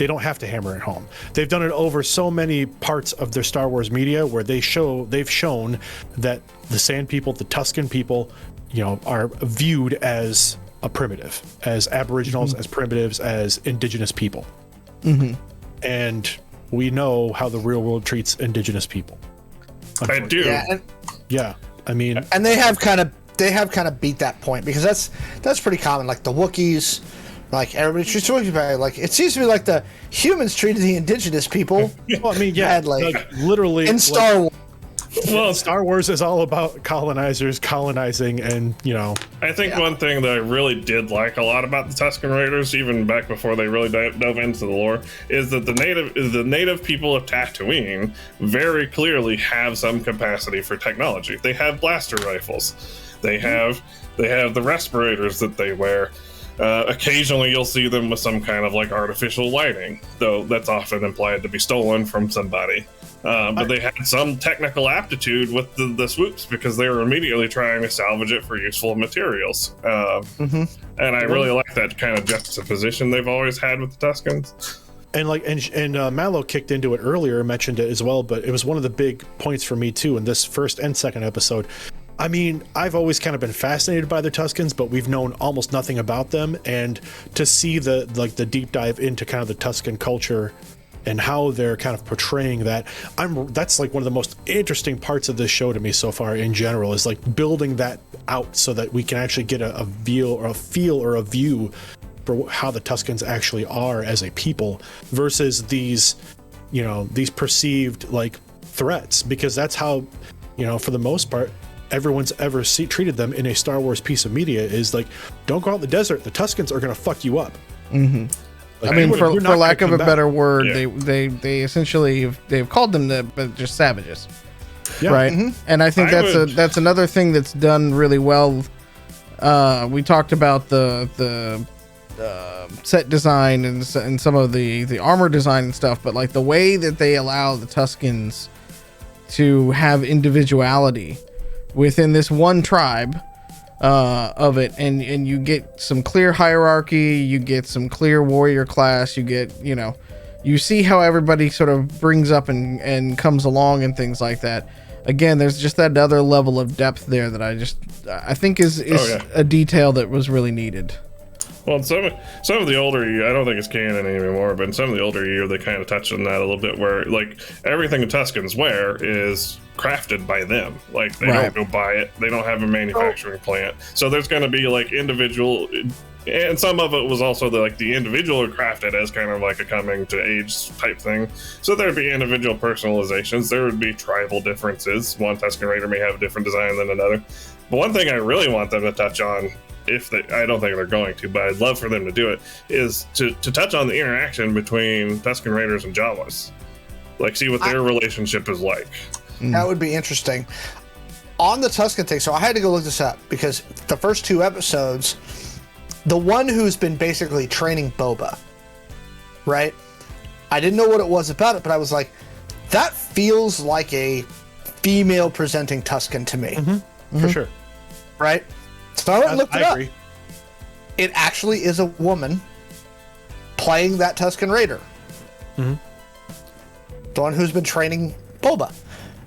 don't have to hammer it home. They've done it over so many parts of their Star Wars media where they've shown that the Sand people, the Tusken people, are viewed as a primitive, as Aboriginals, as primitives, as indigenous people. And we know how the real world treats indigenous people. I do. Yeah. I mean, and they have kind of beat that point because that's pretty common. Like the Wookiees, like everybody treats the Wookiees bad. Like it seems to be like the humans treated the indigenous people. Well, I mean, badly. Like literally in Star Wars. Well, Star Wars is all about colonizers colonizing, and I think one thing that I really did like a lot about the Tusken Raiders, even back before they really dove into the lore, is that the native people of Tatooine very clearly have some capacity for technology. They have blaster rifles. They have the respirators that they wear. Occasionally you'll see them with some kind of like artificial lighting, though that's often implied to be stolen from somebody. But they had some technical aptitude with the swoops because they were immediately trying to salvage it for useful materials. And I really like that kind of juxtaposition they've always had with the Tuskens. And Mallo kicked into it earlier, mentioned it as well, but it was one of the big points for me too in this first and second episode. I mean, I've always kind of been fascinated by the Tuskens, but we've known almost nothing about them, and to see the deep dive into kind of the Tusken culture and how they're kind of portraying that's like one of the most interesting parts of this show to me so far in general, is like building that out so that we can actually get a feel or a view for how the Tuskens actually are as a people versus these perceived like threats, because that's how, for the most part, everyone's ever treated them in a Star Wars piece of media is like, don't go out in the desert. The Tuskens are going to fuck you up. Like, I mean, for lack of a better word, they essentially they've called them just savages, right? And I think that's another thing that's done really well. We talked about the set design and some of the armor design and stuff, but like the way that they allow the Tuskens to have individuality within this one tribe of it, and you get some clear hierarchy, you get some clear warrior class, you get, you see how everybody sort of brings up and comes along and things like that. again, there's just that other level of depth there that I think is a detail that was really needed. Well, in some of the older year, I don't think it's canon anymore, but in some of the older year, they kind of touched on that a little bit, where like everything the Tuskens wear is crafted by them. Like they don't go buy it. They don't have a manufacturing plant. So there's going to be like individual, and some of it was also the individual are crafted as kind of like a coming to age type thing. So there'd be individual personalizations. There would be tribal differences. One Tusken Raider may have a different design than another. But one thing I really want them to touch on, I don't think they're going to, but I'd love for them to do it, is to touch on the interaction between Tusken Raiders and Jawas. Like, see what their relationship is like. That would be interesting. On the Tusken thing, so I had to go look this up, because the first 2 episodes, the one who's been basically training Boba, right? I didn't know what it was about it, but I was like, that feels like a female presenting Tusken to me. For sure. Right? So I went and looked it up. Agree. It actually is a woman playing that Tusken Raider. The one who's been training Boba.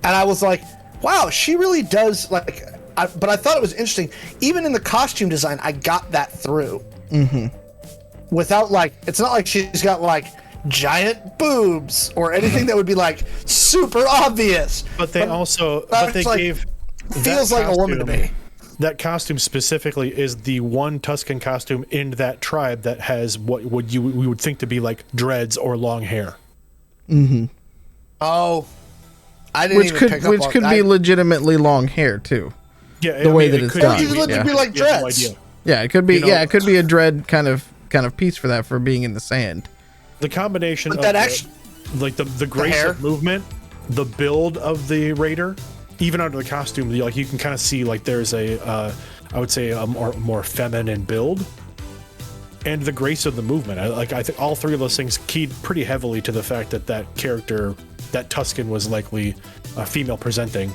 And I was like, wow, she really does, like, but I thought it was interesting. Even in the costume design, I got that through. Without, like, it's not like she's got, like, giant boobs or anything that would be, like, super obvious. But they gave... Feels like a woman to me. That costume specifically is the one Tusken costume in that tribe that has what we would think to be like dreads or long hair. Oh, I didn't even pick up on which could be legitimately long hair too. Yeah, the way that it's done. It could be like dreads. Yeah, it could be. It could be a dread kind of piece for that, for being in the sand. The combination of the grace of movement, the build of the Raider, even under the costume, like you can kind of see like there's I would say a more feminine build, and the grace of the movement. I think all 3 of those things keyed pretty heavily to the fact that character, that Tusken, was likely a female presenting,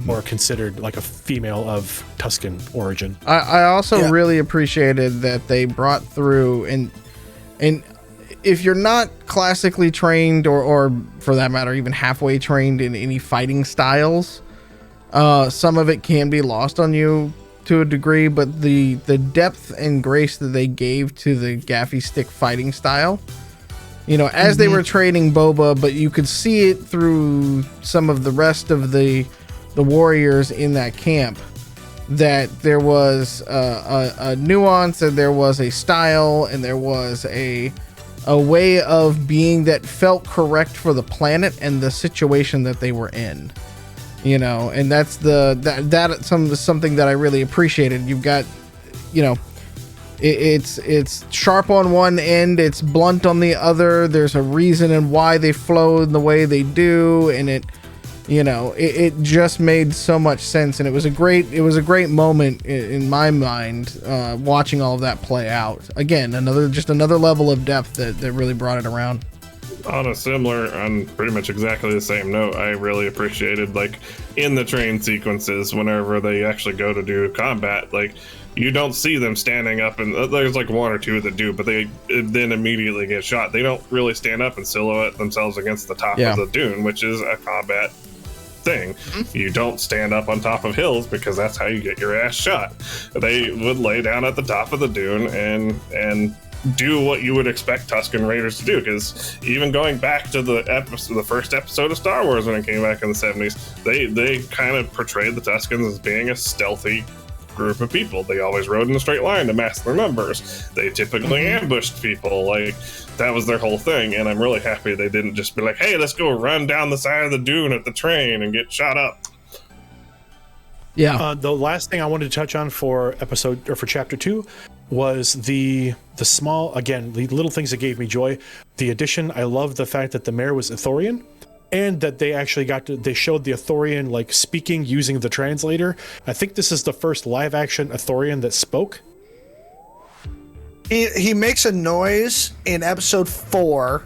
or considered like a female of Tusken origin. I also really appreciated that they brought through, and if you're not classically trained or for that matter even halfway trained in any fighting styles, some of it can be lost on you to a degree, but the depth and grace that they gave to the gaffy stick fighting style, as they were training Boba, but you could see it through some of the rest of the warriors in that camp, that there was a nuance, and there was a style, and there was a way of being that felt correct for the planet and the situation that they were in. And that's something that I really appreciated. You've got, it's sharp on one end, it's blunt on the other. There's a reason and why they flow in the way they do, and it just made so much sense. And it was a great moment in my mind, watching all of that play out. Again, another level of depth that really brought it around. On pretty much exactly the same note, I really appreciated, like, in the train sequences, whenever they actually go to do combat, like, you don't see them standing up, and there's like 1 or 2 that do, but they then immediately get shot. They don't really stand up and silhouette themselves against the top of the dune, which is a combat thing. You don't stand up on top of hills, because that's how you get your ass shot. They would lay down at the top of the dune and do what you would expect Tusken Raiders to do, because even going back to the first episode of Star Wars when it came back in the 70s, they kind of portrayed the Tuskens as being a stealthy group of people. They always rode in a straight line to mask their numbers. They typically ambushed people. Like, that was their whole thing, and I'm really happy they didn't just be like, hey, let's go run down the side of the dune at the train and get shot up. Yeah. The last thing I wanted to touch on for chapter 2 was the small, again, the little things that gave me joy. The addition, I love the fact that the mayor was Ithorian, and that they actually they showed the Ithorian like speaking using the translator. I think this is the first live action Ithorian that spoke. He makes a noise in episode 4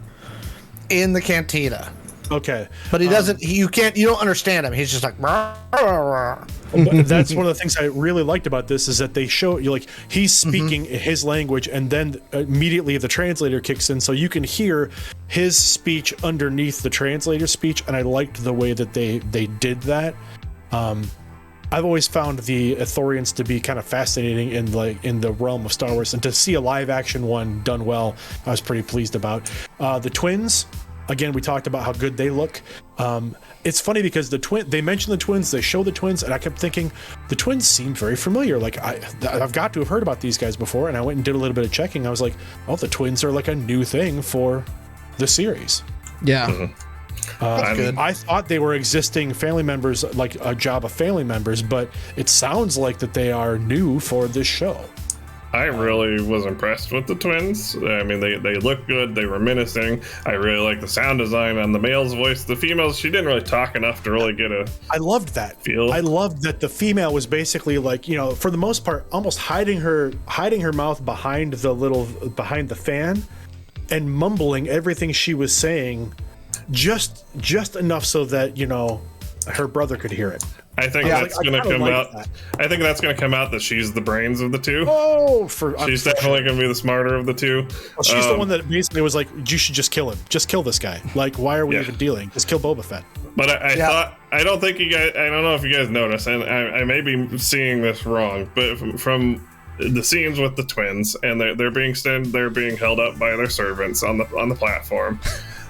in the cantina. Okay. But he doesn't, you don't understand him. He's just like, rah, rah, rah. But that's one of the things I really liked about this, is that they show you, like, he's speaking his language, and then immediately the translator kicks in, so you can hear his speech underneath the translator's speech. And I liked the way that they did that. I've always found the Ithorians to be kind of fascinating in the realm of Star Wars, and to see a live action one done well, I was pretty pleased about. The twins, again, we talked about how good they look. It's funny because they mentioned the twins, they show the twins, and I kept thinking the twins seem very familiar. Like I've got to have heard about these guys before, and I went and did a little bit of checking. I was like, oh, the twins are like a new thing for the series. Yeah. Mm-hmm. I thought they were existing family members, like a job of family members, but it sounds like that they are new for this show. I really was impressed with the twins. I mean, they look good. They were menacing. I really like the sound design on the male's voice. The female's, she didn't really talk enough to really get a. I loved that. Feel. I loved that the female was basically like, you know, for the most part, almost hiding her mouth behind the fan, and mumbling everything she was saying, just enough so that, you know, her brother could hear it. I think that's going to come out. I think that's going to come out that she's the brains of the two. Oh, she's definitely going to be the smarter of the two. Well, she's the one that basically was like, you should just kill him. Just kill this guy. Like, why are we even dealing? Just kill Boba Fett. But I thought, I don't think you guys, I don't know if you guys noticed, and I may be seeing this wrong, but from the scenes with the twins, and they're being held up by their servants on the platform.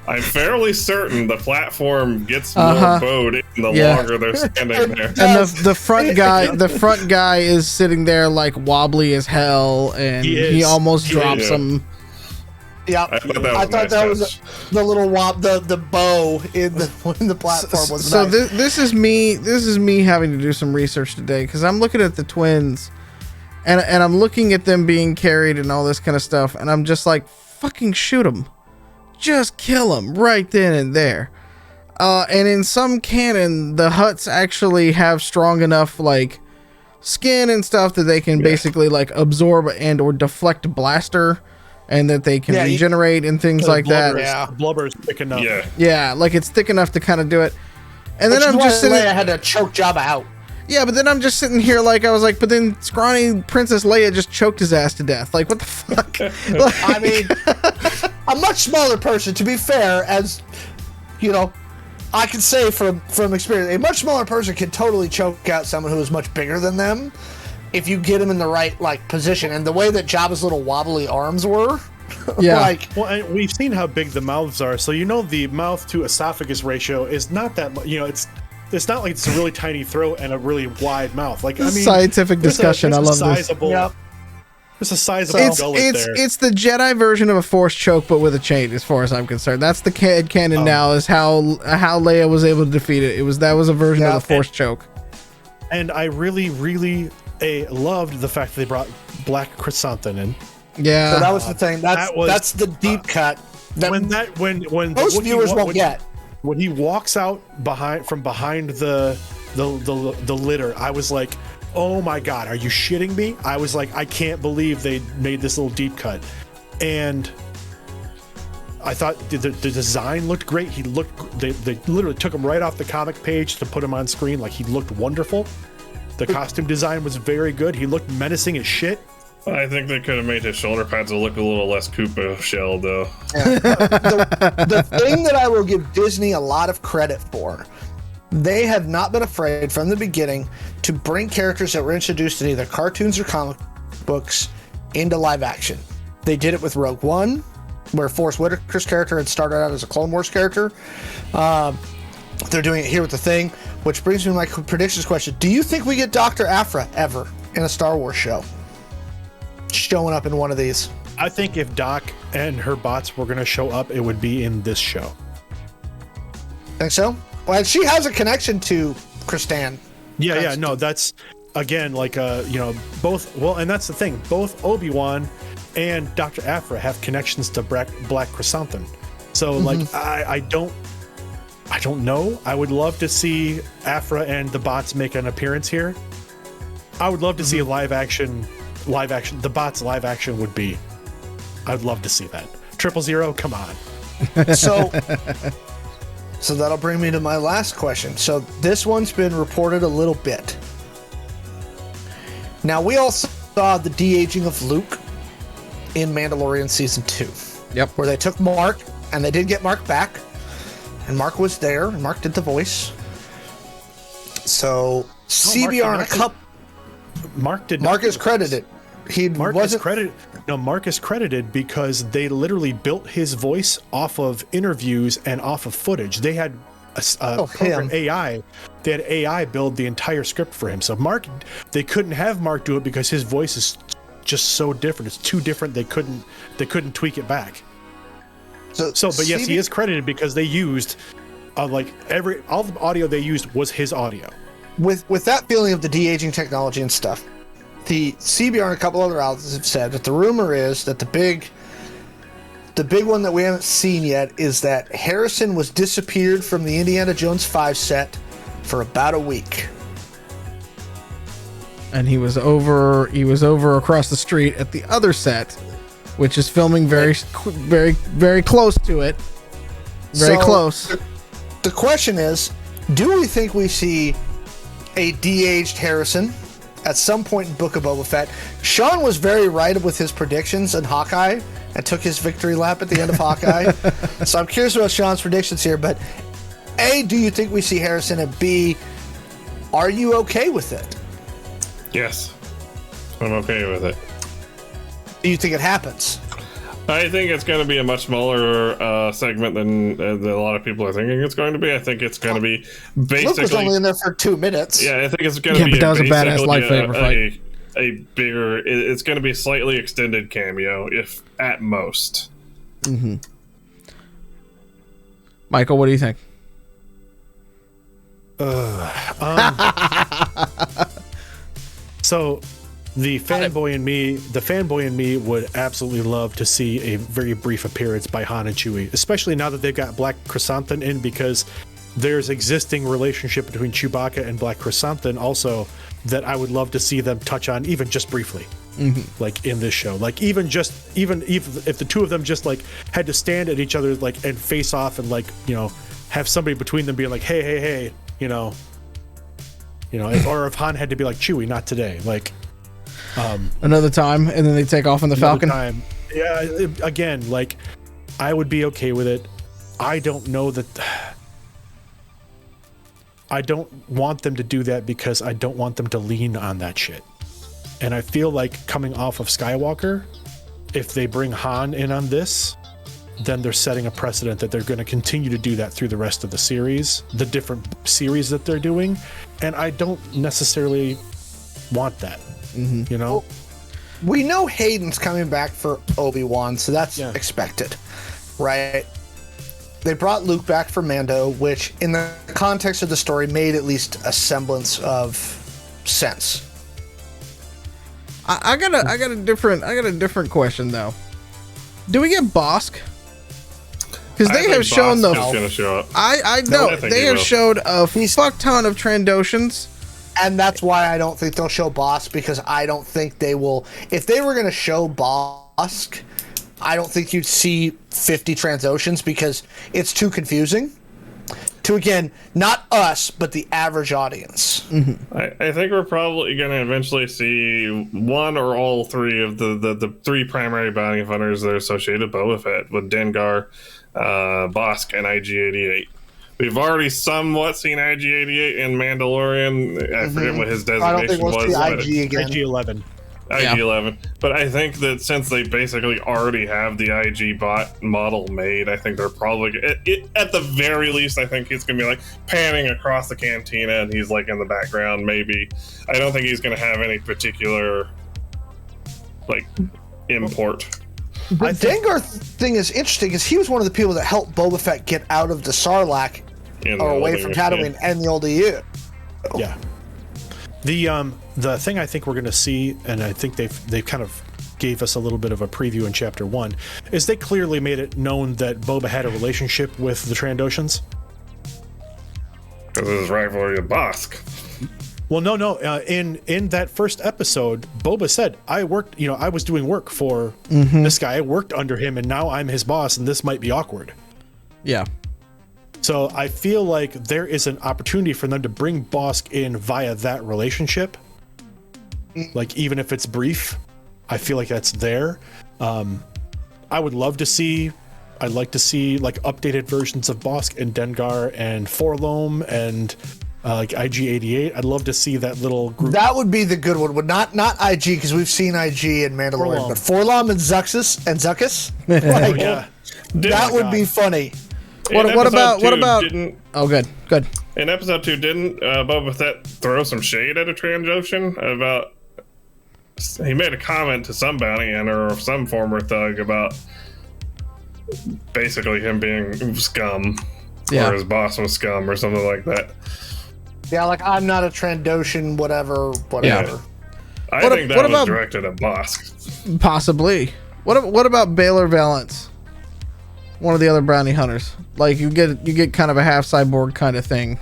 I'm fairly certain the platform gets more bowed in the longer they're standing there. And the front guy is sitting there like wobbly as hell, and he almost drops him. Yeah, I thought that was the little the bow in the platform was. So nice. this is me having to do some research today, because I'm looking at the twins, and I'm looking at them being carried and all this kind of stuff, and I'm just like, fucking shoot them. Just kill him right then and there. And in some canon, the Hutts actually have strong enough like skin and stuff that they can basically like absorb and or deflect blaster, and that they can regenerate and things like that. The blubber is thick enough. Yeah, like it's thick enough to kind of do it. And then I'm just sitting. Leia had to choke Jabba out. Yeah, but then I'm just sitting here like, I was like, but then scrawny Princess Leia just choked his ass to death. Like, what the fuck? I mean, a much smaller person, to be fair, as you know, I can say from experience, a much smaller person can totally choke out someone who is much bigger than them if you get him in the right like position. And the way that Jabba's little wobbly arms were, well, and we've seen how big the mouths are, so you know the mouth to esophagus ratio is not that much. You know, it's not like it's a really tiny throat and a really wide mouth. Like, I mean, scientific discussion. I love this. There's a sizable gullet there. It's the Jedi version of a force choke, but with a chain, as far as I'm concerned. That's the canon now, is how Leia was able to defeat it. That was a version of the force choke. And I really, really loved the fact that they brought Black Chrysanthemum in. Yeah, so that was the thing. That's the deep cut. When most viewers won't get. When he walks out from behind the litter, I was like, oh my god, are you shitting me? I was like, I can't believe they made this little deep cut. And I thought the design looked great. They literally took him right off the comic page to put him on screen. Like, he looked wonderful. The costume design was very good. He looked menacing as shit. I think they could have made his shoulder pads look a little less Koopa shell, though. Yeah. The thing that I will give Disney a lot of credit for, they have not been afraid from the beginning to bring characters that were introduced in either cartoons or comic books into live action. They did it with Rogue One, where Forrest Whitaker's character had started out as a Clone Wars character. They're doing it here with The Thing, which brings me to my predictions question. Do you think we get Dr. Aphra ever in a Star Wars show? Showing up in one of these. I think if Doc and her bots were going to show up, it would be in this show. Think so? Well, she has a connection to Kristan. Yeah, no, that's again like both. Well, and that's the thing. Both Obi-Wan and Dr. Aphra have connections to Black Chrysanthemum. So like, I don't know. I would love to see Aphra and the bots make an appearance here. I would love to see a live action. The bots live action would be. I'd love to see that. 000, come on. So that'll bring me to my last question. So this one's been reported a little bit. Now, we all saw the de-aging of Luke in Mandalorian Season 2. Yep. Where they took Mark, and they did get Mark back. And Mark was there, and Mark did the voice. So CBR and a couple. Mark did. Mark is credited. Mark is credited because they literally built his voice off of interviews and off of footage. They had a program AI. They had AI build the entire script for him. So Mark, they couldn't have Mark do it because his voice is just so different. It's too different. They couldn't tweak it back. But yes, he is credited because they used all the audio they used was his audio. With that feeling of the de-aging technology and stuff, the CBR and a couple other outlets have said that the rumor is that the big one that we haven't seen yet is that Harrison was disappeared from the Indiana Jones 5 set for about a week. And he was over across the street at the other set, which is filming very close to it. Very close. The question is, do we think we see a de-aged Harrison at some point in Book of Boba Fett? Sean was very right with his predictions in Hawkeye and took his victory lap at the end of Hawkeye. So I'm curious about Sean's predictions here, but A, do you think we see Harrison? And B, are you okay with it? Yes, I'm okay with it. Do you think it happens? I think it's going to be a much smaller segment than a lot of people are thinking it's going to be. I think it's going to be basically. Luke was only in there for 2 minutes. Yeah, I think it's going to be. But that was a badass lightsaber fight. A bigger. It's going to be a slightly extended cameo, if at most. Mm-hmm. Michael, what do you think? So, the fanboy in me would absolutely love to see a very brief appearance by Han and Chewie, especially now that they've got Black Chrysanthemum in, because there's existing relationship between Chewbacca and Black Chrysanthemum also that I would love to see them touch on, even just briefly, like in this show. Like even if the two of them just like had to stand at each other like and face off and like have somebody between them being like hey or if Han had to be like Chewie, not today, like another time, and then they take off in the Falcon. Yeah, again, like I would be okay with it. I don't want them to do that because I don't want them to lean on that shit. And I feel like coming off of Skywalker, if they bring Han in on this, then they're setting a precedent that they're going to continue to do that through the rest of the series, the different series that they're doing. And I don't necessarily want that, Well, we know Hayden's coming back for Obi-Wan, so that's expected, right? They brought Luke back for Mando, which in the context of the story made at least a semblance of sense. I got a different question though. Do we get Bosk? Because they have shown I know they have showed a fuck ton of Trandoshans. And that's why I don't think they'll show Bosk, because I don't think they will. If they were going to show Bosk, I don't think you'd see 50 Transoceans, because it's too confusing to, again, not us, but the average audience. I think we're probably going to eventually see one or all three of the three primary bounty hunters that are associated with Boba Fett, with Dengar, Bosk, and IG-88. We've already somewhat seen IG-88 in Mandalorian. I forget what his designation was. I don't think we'll see IG again. IG-11. IG-11. But I think that since they basically already have the IG bot model made, I think they're probably at the very least, I think he's gonna be like panning across the cantina and he's like in the background maybe. I don't think he's gonna have any particular like import. The Dengar thing is interesting because he was one of the people that helped Boba Fett get out of the Sarlacc or away from Tatooine and the old EU. Yeah. The thing I think we're going to see, and I think they've kind of gave us a little bit of a preview in Chapter 1, is they clearly made it known that Boba had a relationship with the Trandoshans. Because of his rivalry with Bosk. Well, no. In that first episode, Boba said, I was doing work for this guy. I worked under him, and now I'm his boss, and this might be awkward. Yeah. So I feel like there is an opportunity for them to bring Bosk in via that relationship. Like, even if it's brief, I feel like that's there. I would love to see, I'd like to see like updated versions of Bosk and Dengar and Forlom and like IG-88. I'd love to see that little group. That would be the good one. But not IG, because we've seen IG in Mandalorian. Forlom. But Forlom and Zuckus. Oh, yeah. That would be funny. What about? Didn't, Oh, good. in episode 2, didn't Boba Fett throw some shade at a Trandoshan about? He made a comment to some bounty hunter or some former thug about basically him being scum, or his boss was scum, or something like that. Yeah, like I'm not a Trandoshan, whatever. Yeah. I think that was directed at Bosk. Possibly. What about Baylor Valance? One of the other bounty hunters. Like you get kind of a half cyborg kind of thing.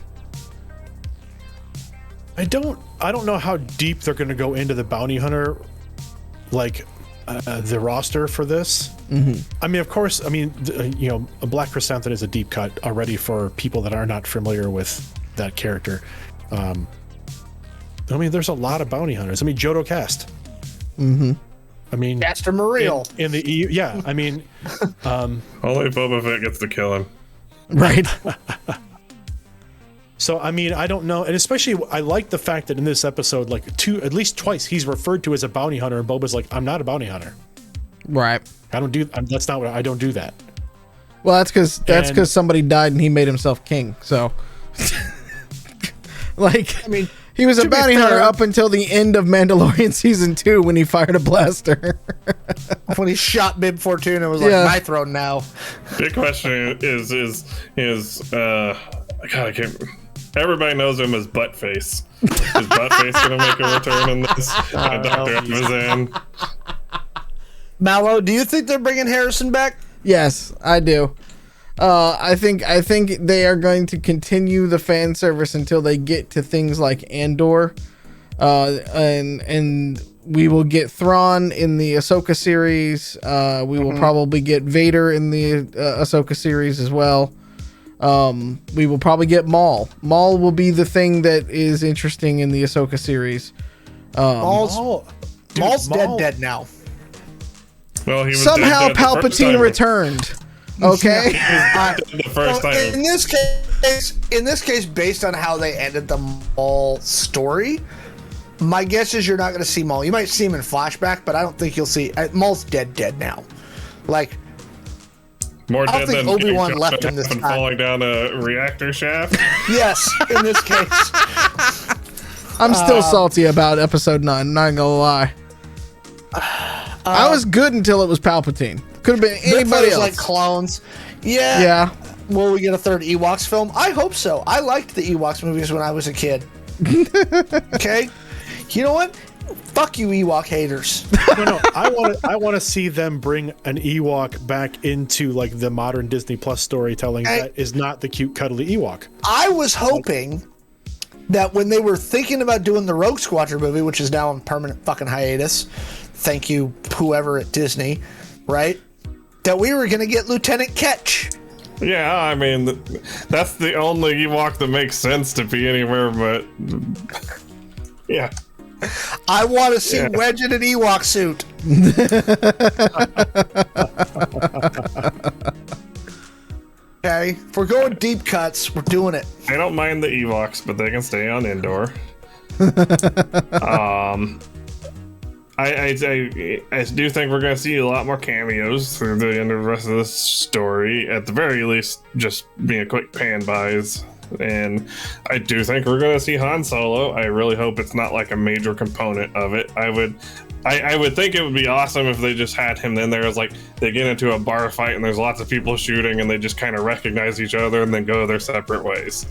I don't know how deep they're going to go into the bounty hunter, like the roster for this. Mm-hmm. I mean, of course, a Black Chrysanthemum is a deep cut already for people that are not familiar with that character. I mean, there's a lot of bounty hunters. I mean, Jodo Cast. Mm-hmm. I mean, Caster Muriel in the EU. Yeah, I mean, only Boba Fett gets to kill him. Right. So I mean, I don't know, and especially I like the fact that in this episode, like at least twice, he's referred to as a bounty hunter, and Boba's like, "I'm not a bounty hunter. Right. I don't do. That's not what I don't do that." Well, that's because somebody died and he made himself king. So, like, I mean, he was a bounty hunter up until the end of Mandalorian season 2 when he fired a blaster. when he shot Bib Fortuna, it was like my throne now. Big question is God, I can't. Everybody knows him as Buttface. Is Buttface going to make a return in this? Dr. Evazan. Mallo, do you think they're bringing Harrison back? Yes, I do. I think they are going to continue the fan service until they get to things like Andor, and we will get Thrawn in the Ahsoka series. We will probably get Vader in the Ahsoka series as well. We will probably get Maul. Maul will be the thing that is interesting in the Ahsoka series. Maul's dead now. Well, he was somehow dead Palpatine returned. Okay. The first time. In this case, based on how they ended the Maul story, my guess is you're not going to see Maul. You might see him in flashback, but I don't think you'll see. Maul's dead now. Like. More I dead don't think than Obi-Wan left him this time. Falling down a reactor shaft. Yes, in this case. I'm still salty about episode 9. Not gonna lie. I was good until it was Palpatine. Could have been anybody else. Like clones. Yeah. Yeah. Will we get a third Ewoks film? I hope so. I liked the Ewoks movies when I was a kid. Okay. You know what? Fuck you, Ewok haters. No. I want to see them bring an Ewok back into like the modern Disney Plus storytelling that is not the cute, cuddly Ewok. I was hoping that when they were thinking about doing the Rogue Squadron movie, which is now on permanent fucking hiatus, thank you, whoever at Disney, right? That we were going to get Lieutenant Ketch. Yeah, I mean, that's the only Ewok that makes sense to be anywhere but... Yeah. I want to see Wedge in an Ewok suit. Okay, if we're going deep cuts, we're doing it. I don't mind the Ewoks, but they can stay on Endor. I do think we're going to see a lot more cameos through the end of the rest of this story. At the very least, just being a quick pan buys. And I do think we're going to see Han Solo. I really hope it's not like a major component of it. I would think it would be awesome if they just had him in there as like they get into a bar fight and there's lots of people shooting and they just kind of recognize each other and then go their separate ways.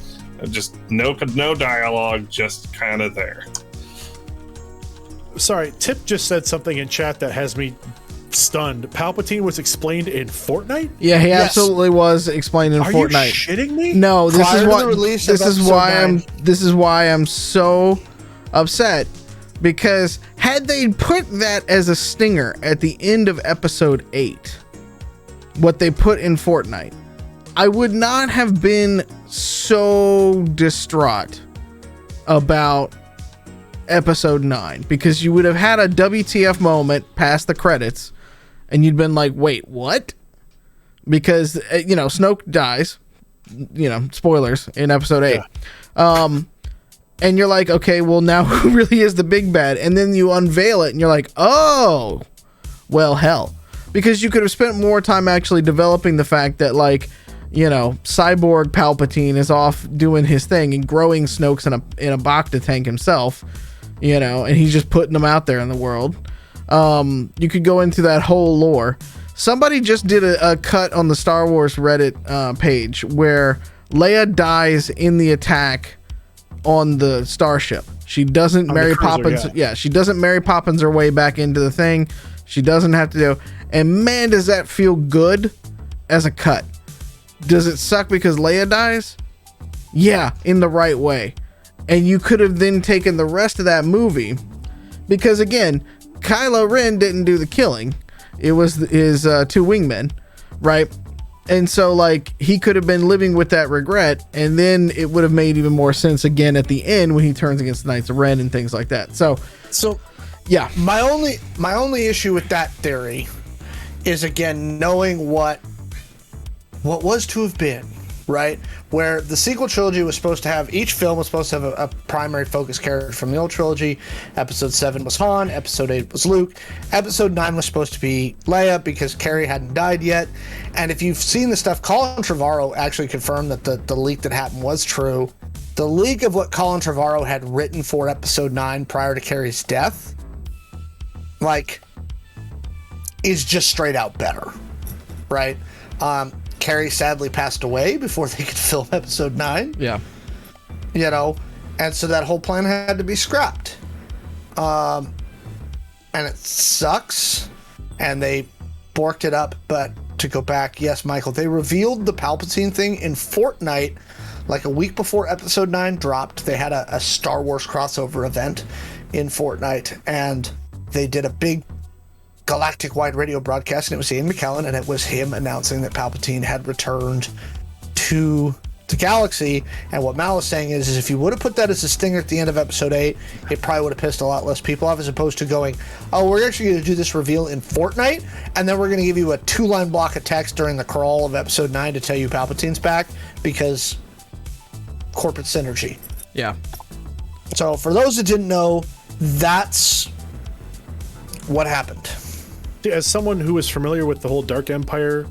Just no dialogue, just kind of there. Sorry, Tip just said something in chat that has me stunned. Palpatine was explained in Fortnite? Yeah, he absolutely was explained in Fortnite. Are you shitting me? No, this is why I'm so upset, because had they put that as a stinger at the end of episode 8, what they put in Fortnite, I would not have been so distraught about episode 9, because you would have had a WTF moment past the credits and you'd been like, wait, what? Because Snoke dies, spoilers in episode 8. and you're like, okay, well now who really is the big bad? And then you unveil it and you're like, oh, well, hell, because you could have spent more time actually developing the fact that, like, you know, Cyborg Palpatine is off doing his thing and growing Snoke's in a Bacta tank himself, you know, and he's just putting them out there in the world. You could go into that whole lore. Somebody just did a cut on the Star Wars Reddit page where Leia dies in the attack on the starship. She doesn't Mary Poppins. Yeah, she doesn't Mary Poppins her way back into the thing. She doesn't have to do. And man, does that feel good as a cut. Does it suck because Leia dies? Yeah, in the right way. And you could have then taken the rest of that movie, because again, Kylo Ren didn't do the killing. It was his two wingmen, right? And so, like, he could have been living with that regret, and then it would have made even more sense again at the end when he turns against the Knights of Ren and things like that. So yeah. My only issue with that theory is, again, knowing what was to have been, right? Where the sequel trilogy was supposed to have, each film was supposed to have a primary focus character from the old trilogy. Episode 7 was Han, Episode 8 was Luke, Episode 9 was supposed to be Leia because Carrie hadn't died yet. And if you've seen the stuff, Colin Trevorrow actually confirmed that the leak that happened was true. The leak of what Colin Trevorrow had written for Episode 9 prior to Carrie's death, like, is just straight out better, right? Carrie sadly passed away before they could film Episode 9. Yeah. You know, and so that whole plan had to be scrapped. And it sucks. And they borked it up. But to go back, yes, Michael, they revealed the Palpatine thing in Fortnite like a week before Episode 9 dropped. They had a Star Wars crossover event in Fortnite. And they did a big galactic-wide radio broadcast, and it was Ian McKellen, and it was him announcing that Palpatine had returned to the galaxy. And what Mal is saying is if you would have put that as a stinger at the end of Episode 8, it probably would have pissed a lot less people off, as opposed to going, oh, we're actually going to do this reveal in Fortnite, and then we're going to give you a 2-line block of text during the crawl of Episode 9 to tell you Palpatine's back, because corporate synergy. Yeah. So for those that didn't know, that's what happened. As someone who is familiar with the whole Dark Empire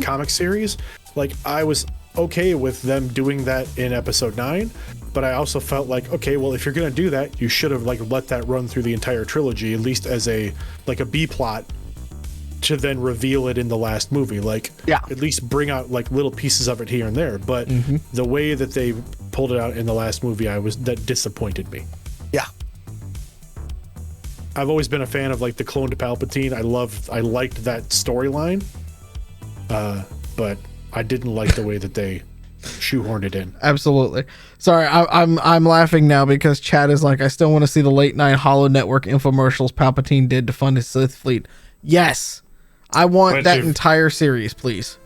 comic series, like, I was okay with them doing that in Episode 9, but I also felt like, okay, well, if you're gonna do that, you should have, like, let that run through the entire trilogy, at least as a B plot, to then reveal it in the last movie. Like, yeah, at least bring out, like, little pieces of it here and there. But the way that they pulled it out in the last movie, that disappointed me. Yeah. I've always been a fan of, like, the clone to Palpatine. I liked that storyline, but I didn't like the way that they shoehorned it in. Absolutely. Sorry, I'm laughing now because Chad is like, I still want to see the late night Hollow Network infomercials Palpatine did to fund his Sith fleet. Yes, I want that entire series, please.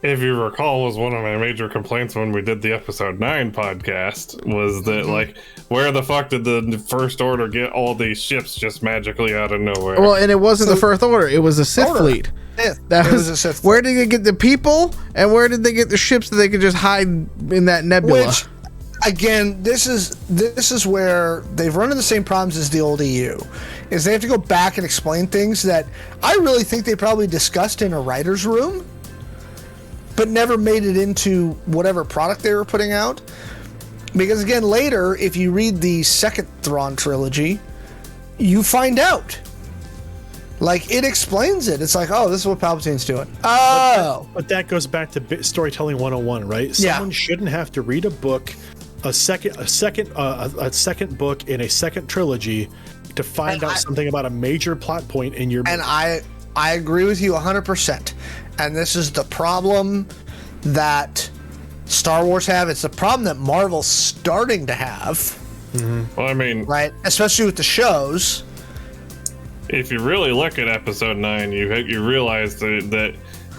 If you recall, was one of my major complaints when we did the Episode 9 podcast was that, like, where the fuck did the First Order get all these ships just magically out of nowhere? Well, and it wasn't the First Order, it was a Sith fleet. Yeah, that was a Sith fleet. Where did they get the people, and where did they get the ships that they could just hide in that nebula? Which, again, this is where they've run into the same problems as the old EU, is they have to go back and explain things that I really think they probably discussed in a writer's room, but never made it into whatever product they were putting out. Because again, later, if you read the second Thrawn trilogy, you find out. Like, it explains it. It's like, oh, this is what Palpatine's doing. Oh. But that goes back to storytelling 101, right? Someone shouldn't have to read a book, a second book in a second trilogy to find out something about a major plot point in your book. And I agree with you 100%. And this is the problem that Star Wars have. It's the problem that Marvel's starting to have. Mm-hmm. Well, I mean, right, especially with the shows. If you really look at Episode 9, you realize that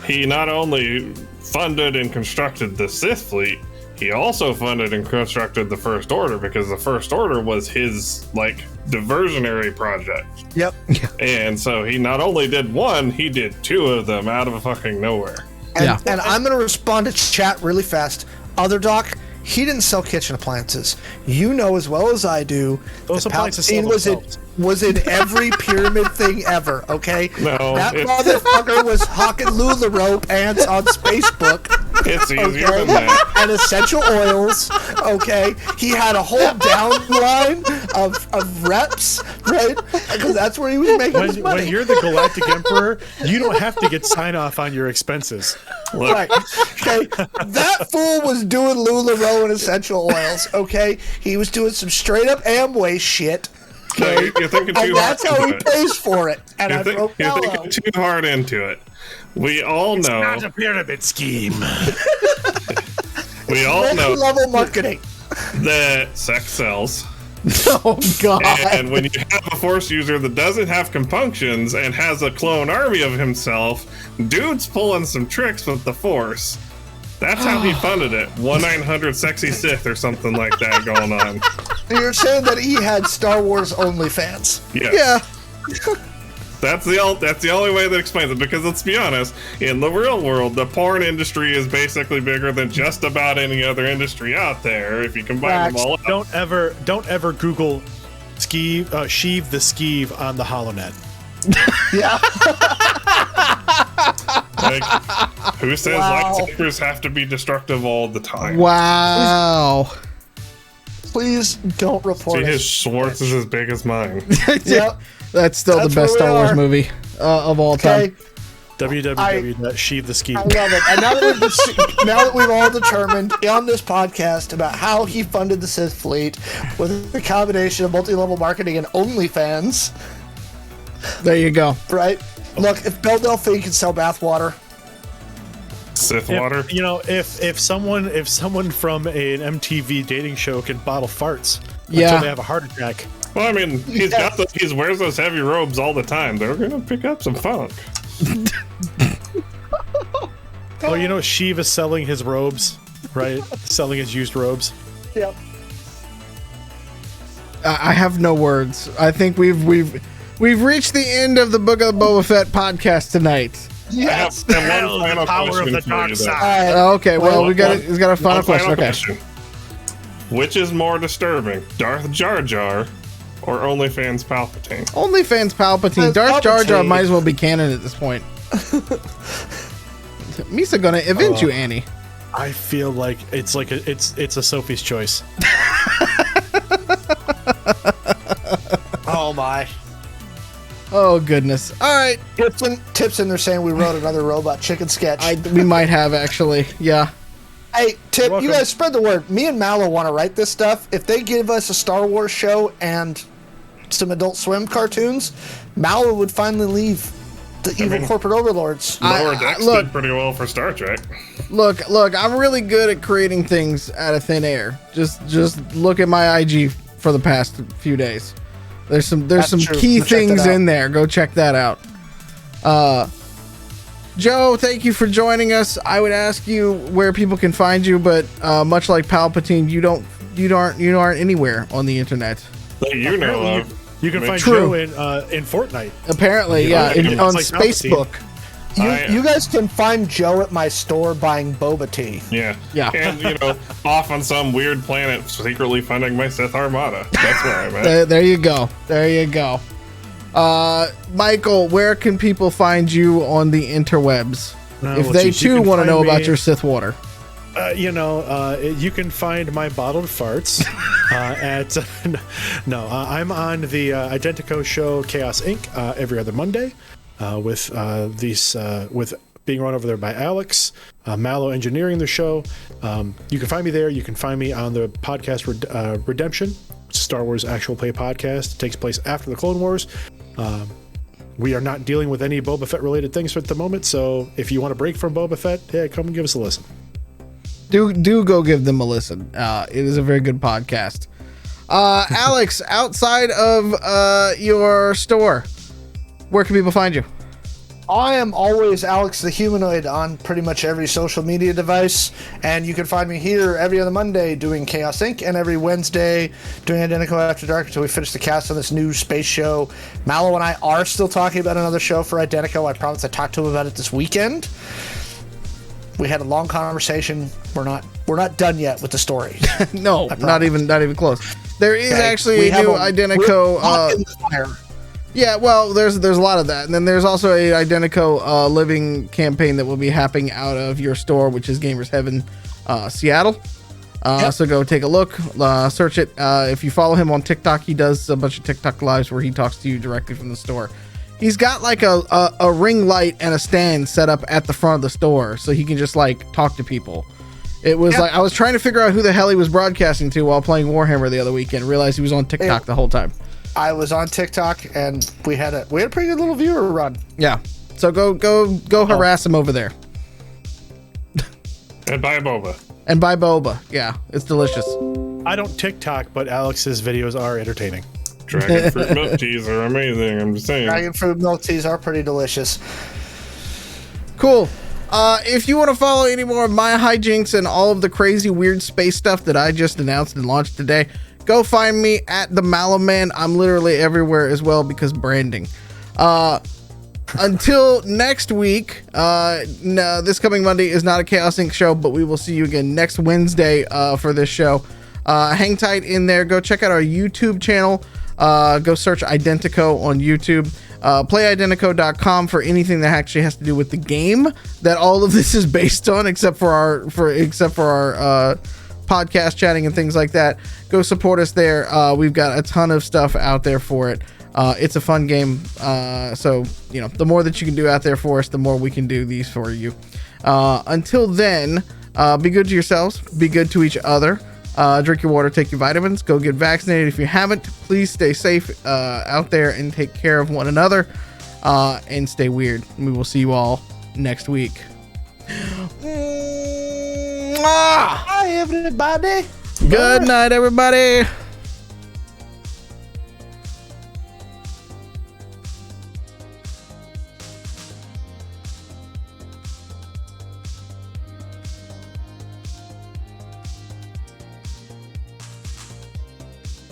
he not only funded and constructed the Sith fleet, he also funded and constructed the First Order, because the First Order was his, like, diversionary project. Yep. And so he not only did one, he did two of them out of fucking nowhere. And I'm going to respond to chat really fast. Other Doc, he didn't sell kitchen appliances. You know as well as I do, Those that appliances sell themselves. was in every pyramid thing ever, okay? No, that it's- motherfucker was hawking LuLaRoe pants on Facebook. It's easier Okay, than that. and essential oils. Okay, he had a whole downline of reps, right? Because that's where he was making his money. When you're the Galactic Emperor, you don't have to get sign off on your expenses. Look, Right. Okay. That fool was doing LuLaRoe and essential oils. Okay. He was doing some straight up Amway shit. no, you're thinking too And that's hard how he into it. pays for it. And I broke You're Mallo. thinking too hard into it. We all know. a pyramid scheme. We all Next know level marketing. that sex sells. Oh God. And when you have a Force user that doesn't have compunctions and has a clone army of himself, dude's pulling some tricks with the Force. That's how he funded it. 1-900 Sexy Sith or something like that going on. You're saying that he had Star Wars OnlyFans. Yes. Yeah. That's the only way that explains it. Because let's be honest, in the real world, the porn industry is basically bigger than just about any other industry out there. If you combine them all up. Don't ever Google Sheev the Skeeve on the HoloNet. Yeah. Like, who says Wow. lightsabers have to be destructive all the time? Wow. Please don't report See, it. his Schwartz is as big as mine. Yep. That's still That's the best where we Star Wars are. movie of all Okay. time. www.sheevetheskeeve. I love it. And now that we've all determined on this podcast about how he funded the Sith fleet with a combination of multi-level marketing and OnlyFans, There you go. right? Look, if Belle Delphine can sell bathwater, Sith water. If someone from an MTV dating show can bottle farts Yeah. until they have a heart attack. Well, I mean, he wears those heavy robes all the time. They're gonna pick up some funk. Oh, Sheev is selling his robes, right? Selling his used robes. yep. I have no words. I think we've reached the end of the Book of Boba Fett podcast tonight. Yes. I have one final power of question the for dark you, side. though. Okay, well, we've got a final One question. Okay. Which is more disturbing, Darth Jar Jar or OnlyFans Palpatine? OnlyFans Palpatine. Darth Jar Jar might as well be canon at this point. Misa gonna avenge you, Annie. I feel like it's a Sophie's choice. Oh my. Oh goodness. All right, Tips in there saying we wrote another robot chicken sketch. we might have actually. Yeah. Hey, Tip, welcome. you guys spread the word. Me and Mallo want to write this stuff. If they give us a Star Wars show and some Adult Swim cartoons, Mallo would finally leave the evil corporate overlords. Lower Decks look- did pretty well for Star Trek. Look, I'm really good at creating things out of thin air. Just look at my IG for the past few days. There's some true. key Go check that things out. in there. Go check that out. Joe, thank you for joining us. I would ask you where people can find you, but much like Palpatine, you aren't anywhere on the internet. That you know of. You can find True. Joe in Fortnite. Apparently, Yeah, on like Facebook. You guys can find Joe at my store buying boba tea. Yeah. Yeah. And, off on some weird planet secretly funding my Sith Armada. That's where I'm at. There you go. There you go. Michael, where can people find you on the interwebs if well, they geez, you too can want to find know about me- your Sith water? You can find my bottled farts at I'm on the Identico show Chaos Inc. Every other Monday with being run over there by Alex, Mallo engineering the show. You can find me there. You can find me on the podcast Redemption, which is Star Wars actual play podcast. It takes place after the Clone Wars. We are not dealing with any Boba Fett related things at the moment, so if you want a break from Boba Fett, yeah, come and give us a listen. Do go give them a listen. It is a very good podcast. Alex, outside of your store, where can people find you? I am always Alex the Humanoid on pretty much every social media device, and you can find me here every other Monday doing Chaos Inc. and every Wednesday doing Identical After Dark until we finish the cast on this new space show. Mallo and I are still talking about another show for Identico. I promise I talked to him about it this weekend. We had a long conversation. We're not done yet with the story. No, not even close. There is actually We a have new a Identico. rock in the fire. Yeah, well, there's a lot of that, and then there's also a Identico living campaign that will be happening out of your store, which is Gamers Heaven, Seattle. So go take a look, search it. If you follow him on TikTok, he does a bunch of TikTok lives where he talks to you directly from the store. He's got like a ring light and a stand set up at the front of the store, so he can just like talk to people. It was like I was trying to figure out who the hell he was broadcasting to while playing Warhammer the other weekend. Realized he was on TikTok the whole time. I was on TikTok, and we had a pretty good little viewer run. Yeah, so go harass him over there. And buy a boba. And buy boba. Yeah, it's delicious. I don't TikTok, but Alex's videos are entertaining. Dragon fruit milk teas are amazing. I'm just saying. Dragon fruit milk teas are pretty delicious. Cool. If you want to follow any more of my hijinks and all of the crazy weird space stuff that I just announced and launched today, go find me at the Mallo Man. I'm literally everywhere as well because branding. Until next week, no, this coming Monday is not a Chaos Inc. show, but we will see you again next Wednesday for this show. Hang tight in there. Go check out our YouTube channel. Go search Identico on YouTube. PlayIdentico.com for anything that actually has to do with the game that all of this is based on, except for our podcast chatting and things like that. Go support us there. We've got a ton of stuff out there for it. It's a fun game. So, the more that you can do out there for us, the more we can do these for you. Until then, be good to yourselves. Be good to each other. Drink your water, take your vitamins, go get vaccinated. If you haven't, please stay safe out there and take care of one another and stay weird. We will see you all next week. Bye, everybody. Good night, everybody.